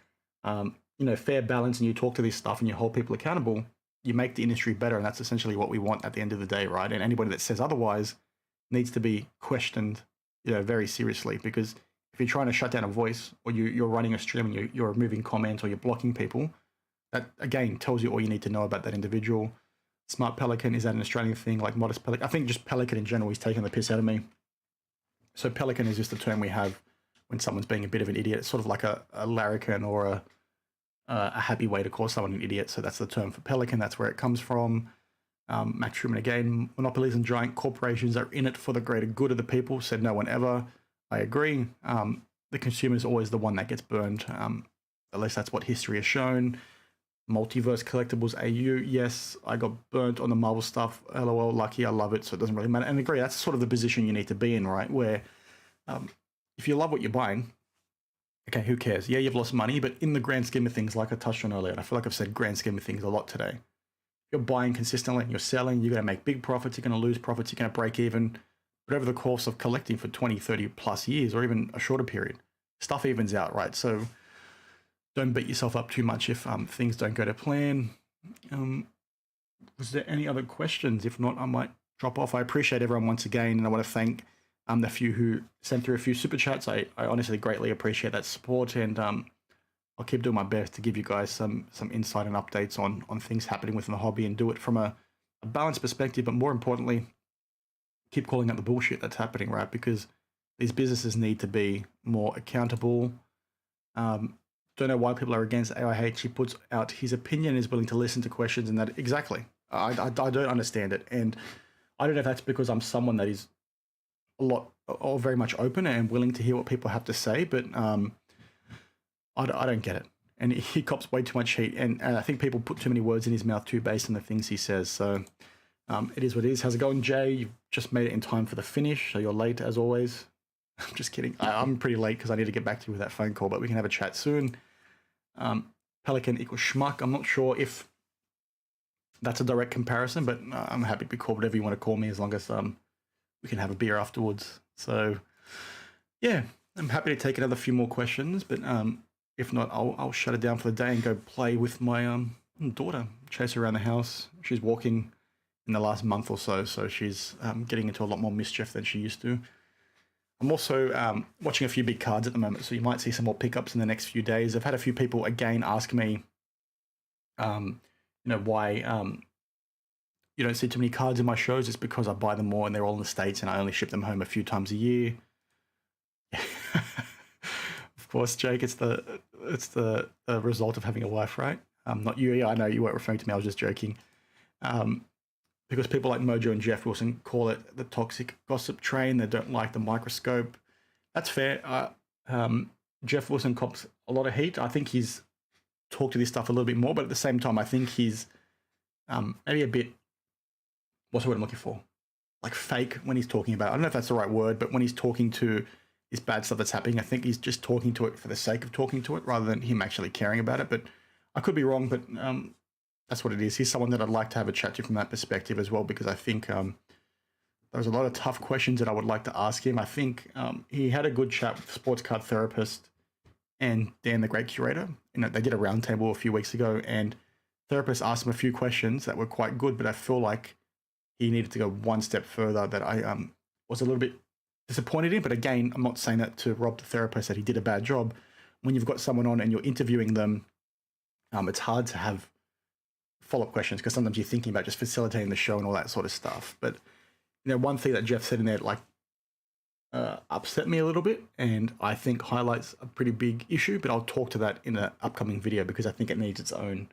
fair balance and you talk to this stuff and you hold people accountable, you make the industry better. And that's essentially what we want at the end of the day, right? And anybody that says otherwise needs to be questioned, very seriously. Because if you're trying to shut down a voice, or you're running a stream and you're removing comments, or you're blocking people, that again tells you all you need to know about that individual. Smart Pelican, is that an Australian thing? Like modest Pelican? I think just Pelican in general, he's taking the piss out of me. So Pelican is just a term we have when someone's being a bit of an idiot. It's sort of like a larrikin or a happy way to call someone an idiot. So that's the term for Pelican. That's where it comes from. Max Truman again, monopolies and giant corporations are in it for the greater good of the people, said no one ever. I agree. The consumer is always the one that gets burned. At least that's what history has shown. Multiverse collectibles AU, yes, I got burnt on the Marvel stuff. LOL, lucky, I love it, so it doesn't really matter. And agree, that's sort of the position you need to be in, right? Where if you love what you're buying, okay, who cares? Yeah, you've lost money, but in the grand scheme of things, like I touched on earlier, and I feel like I've said grand scheme of things a lot today, you're buying consistently, you're selling, you're going to make big profits, you're going to lose profits, you're going to break even. But over the course of collecting for 20, 30 plus years, or even a shorter period, stuff evens out, right? So don't beat yourself up too much if things don't go to plan. Was there any other questions? If not, I might drop off. I appreciate everyone once again, and I want to thank the few who sent through a few super chats. I honestly greatly appreciate that support, and I'll keep doing my best to give you guys some insight and updates on things happening within the hobby, and do it from a balanced perspective, but more importantly, keep calling out the bullshit that's happening, right? Because these businesses need to be more accountable. Don't know why people are against AIH. He puts out his opinion, is willing to listen to questions, and that exactly. I don't understand it, and I don't know if that's because I'm someone that is a lot or very much open and willing to hear what people have to say, but I don't get it. And he cops way too much heat, and I think people put too many words in his mouth too based on the things he says. So it is what it is. How's it going, Jay? You've just made it in time for the finish, so you're late as always. I'm just kidding. I'm pretty late because I need to get back to you with that phone call, but we can have a chat soon. Pelican equals schmuck. I'm not sure if that's a direct comparison, but I'm happy to be called whatever you want to call me, as long as we can have a beer afterwards. So yeah, I'm happy to take another few more questions, but if not, I'll shut it down for the day and go play with my daughter, chase her around the house. She's walking in the last month or so, so she's getting into a lot more mischief than she used to. I'm also watching a few big cards at the moment, so you might see some more pickups in the next few days. I've had a few people again ask me, why you don't see too many cards in my shows. It's because I buy them more, and they're all in the States, and I only ship them home a few times a year. Of course, Jake, it's the result of having a wife, right? Not you. Yeah, I know you weren't referring to me. I was just joking. Because people like Mojo and Jeff Wilson call it the toxic gossip train. They don't like the microscope. That's fair. Jeff Wilson cops a lot of heat. I think he's talked to this stuff a little bit more, but at the same time, I think he's maybe a bit, what's the word I'm looking for? Like fake when he's talking about it. I don't know if that's the right word, but when he's talking to this bad stuff that's happening, I think he's just talking to it for the sake of talking to it rather than him actually caring about it. But I could be wrong, but that's what it is. He's someone that I'd like to have a chat to from that perspective as well, because I think there's a lot of tough questions that I would like to ask him. I think he had a good chat with Sports Card Therapist and Dan, the Great Curator. They did a roundtable a few weeks ago, and Therapist asked him a few questions that were quite good, but I feel like he needed to go one step further that I was a little bit disappointed in. But again, I'm not saying that to rob the therapist that he did a bad job. When you've got someone on and you're interviewing them, it's hard to have follow-up questions because sometimes you're thinking about just facilitating the show and all that sort of stuff. But one thing that Jeff said in there upset me a little bit, and I think highlights a pretty big issue. But I'll talk to that in an upcoming video because I think it needs its own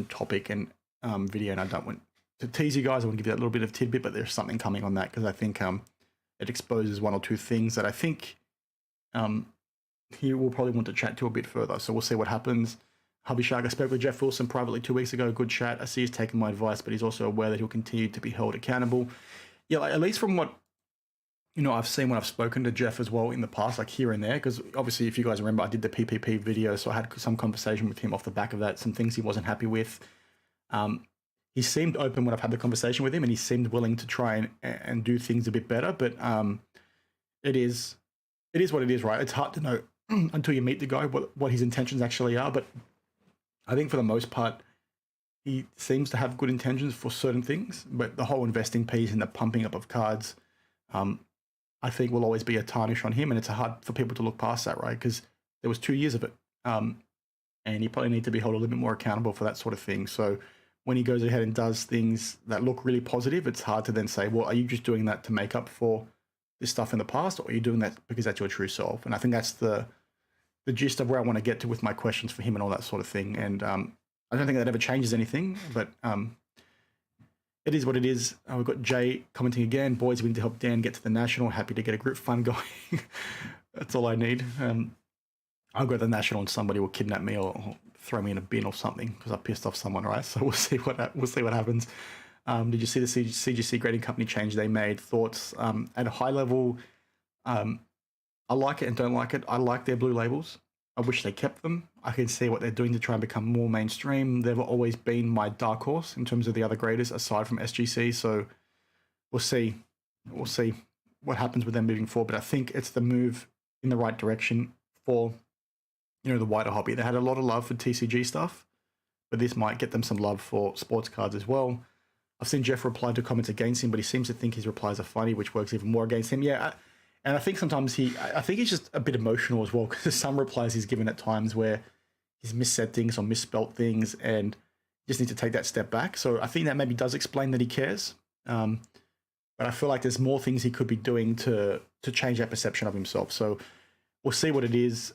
topic and video, and I don't want to tease you guys. I want to give you that little bit of tidbit, but there's something coming on that because I think it exposes one or two things that I think he will probably want to chat to a bit further. So we'll see what happens. Hubby Shark, I spoke with Jeff Wilson privately 2 weeks ago. Good chat. I see he's taken my advice, but he's also aware that he'll continue to be held accountable. Yeah, at least from what I've seen when I've spoken to Jeff as well in the past, like here and there, because obviously, if you guys remember, I did the PPP video, so I had some conversation with him off the back of that, some things he wasn't happy with. He seemed open when I've had the conversation with him, and he seemed willing to try and do things a bit better. But it is what it is, right? It's hard to know until you meet the guy what his intentions actually are. But I think for the most part, he seems to have good intentions for certain things. But the whole investing piece and the pumping up of cards, I think will always be a tarnish on him, and it's hard for people to look past that, right? Because there was 2 years of it, and you probably need to be held a little bit more accountable for that sort of thing. So when he goes ahead and does things that look really positive, it's hard to then say, well, are you just doing that to make up for this stuff in the past, or are you doing that because that's your true self? And I think that's the gist of where I want to get to with my questions for him and all that sort of thing. And I don't think that ever changes anything, but it is what it is. We've got Jay commenting again. Boys, we need to help Dan get to the national. Happy to get a group fund going. That's all I need. I'll go to the national and somebody will kidnap me or throw me in a bin or something because I pissed off someone, right? So we'll see what happens. Did you see the CGC grading company change they made? Thoughts at a high level? I like it and don't like it. I like their blue labels. I wish they kept them. I can see what they're doing to try and become more mainstream. They've always been my dark horse in terms of the other graders aside from SGC. So we'll see. We'll see what happens with them moving forward. But I think it's the move in the right direction for, the wider hobby. They had a lot of love for TCG stuff, but this might get them some love for sports cards as well. I've seen Jeff reply to comments against him, but he seems to think his replies are funny, which works even more against him. Yeah, and I think sometimes I think he's just a bit emotional as well, because there's some replies he's given at times where he's missaid things or misspelt things, and you just need to take that step back. So I think that maybe does explain that he cares. But I feel like there's more things he could be doing to change that perception of himself. So we'll see what it is.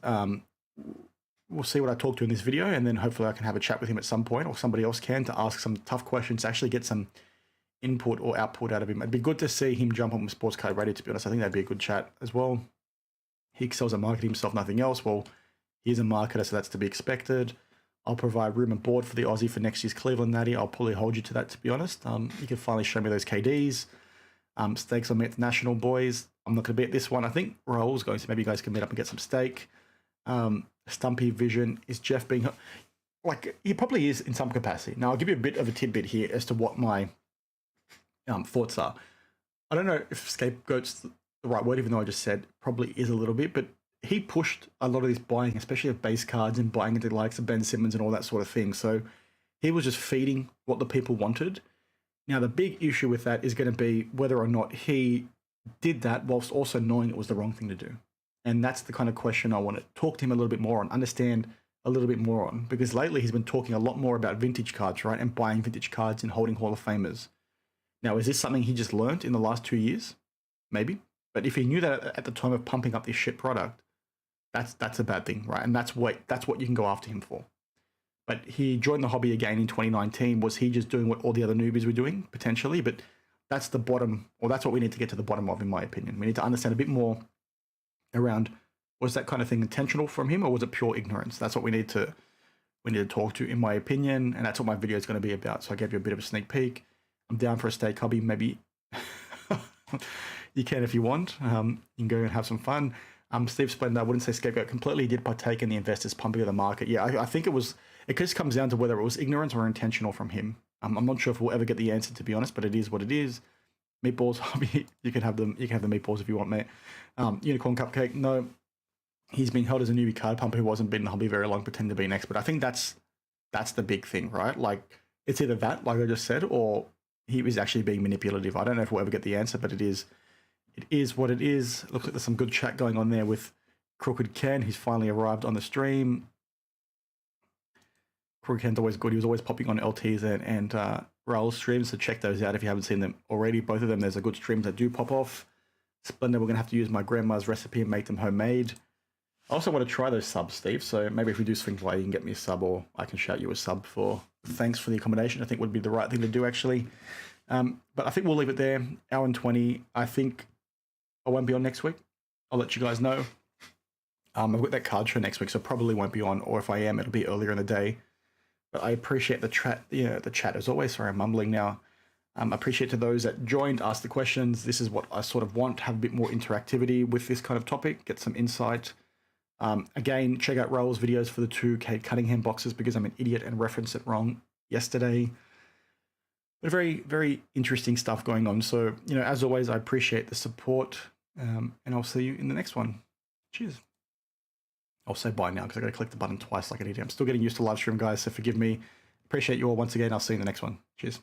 We'll see what I talk to in this video, and then hopefully I can have a chat with him at some point, or somebody else can, to ask some tough questions, to actually get some input or output out of him. It'd be good to see him jump on with Sports Card Radio, to be honest. I think that'd be a good chat as well. He excels at marketing himself, nothing else. Well, he's a marketer, so that's to be expected. I'll provide room and board for the Aussie for next year's Cleveland Natty. I'll probably hold you to that, to be honest. You can finally show me those KDs. Steaks on me at the National, boys. I'm not going to be at this one. I think Raul's going, so maybe you guys can meet up and get some steak. Stumpy Vision, is Jeff being... Like, he probably is in some capacity. Now, I'll give you a bit of a tidbit here as to what my thoughts are. I don't know if scapegoat's the right word, even though I just said probably is a little bit, but he pushed a lot of this buying, especially of base cards, and buying into the likes of Ben Simmons and all that sort of thing. So he was just feeding what the people wanted. Now, the big issue with that is going to be whether or not he did that whilst also knowing it was the wrong thing to do. And that's the kind of question I want to talk to him a little bit more on, understand a little bit more on, because lately he's been talking a lot more about vintage cards, right? And buying vintage cards and holding Hall of Famers. Now, is this something he just learned in the last 2 years? Maybe. But if he knew that at the time of pumping up this shit product, that's a bad thing, right? And that's what you can go after him for. But he joined the hobby again in 2019. Was he just doing what all the other newbies were doing? Potentially. But that's the bottom, or that's what we need to get to the bottom of, in my opinion. We need to understand a bit more around, was that kind of thing intentional from him, or was it pure ignorance? That's what we need to talk to, in my opinion, and that's what my video is going to be about. So I gave you a bit of a sneak peek. I'm down for a steak hobby. Maybe you can if you want. You can go and have some fun. Steve Splendor, I wouldn't say scapegoat completely. He did partake in the investors pumping of the market. Yeah, I think it just comes down to whether it was ignorance or intentional from him. I'm not sure if we'll ever get the answer, to be honest, but it is what it is. Meatballs hobby, you can have them. You can have the meatballs if you want, mate. Unicorn Cupcake, no. He's been held as a newbie card pumper who wasn't been in the hobby very long, pretend to be an expert. I think that's the big thing, right? Like, it's either that, like I just said, or he was actually being manipulative. I don't know if we'll ever get the answer, but it is what it is. Looks like there's some good chat going on there with Crooked Ken. He's finally arrived on the stream. Crooked Ken's always good. He was always popping on LTs and Raul's streams, so check those out if you haven't seen them already. Both of them, there's a good streams that do pop off. Splendor, we're going to have to use my grandma's recipe and make them homemade. I also want to try those subs, Steve, so maybe if we do swing play, you can get me a sub, or I can shout you a sub for thanks for the accommodation. I think would be the right thing to do, actually. But I think we'll leave it there. Hour and 20. I think I won't be on next week. I'll let you guys know. I've got that card show next week, so probably won't be on, or if I am, it'll be earlier in the day. But I appreciate the chat as always. Sorry, I'm mumbling now. I appreciate to those that joined, asked the questions. This is what I sort of want, have a bit more interactivity with this kind of topic, get some insight. Again, check out Raul's videos for the 2 Cade Cunningham boxes, because I'm an idiot and referenced it wrong yesterday. But very, very interesting stuff going on. So, as always, I appreciate the support, and I'll see you in the next one. Cheers. I'll say bye now because I got to click the button twice like an idiot. I'm still getting used to live stream, guys, so forgive me. Appreciate you all once again. I'll see you in the next one. Cheers.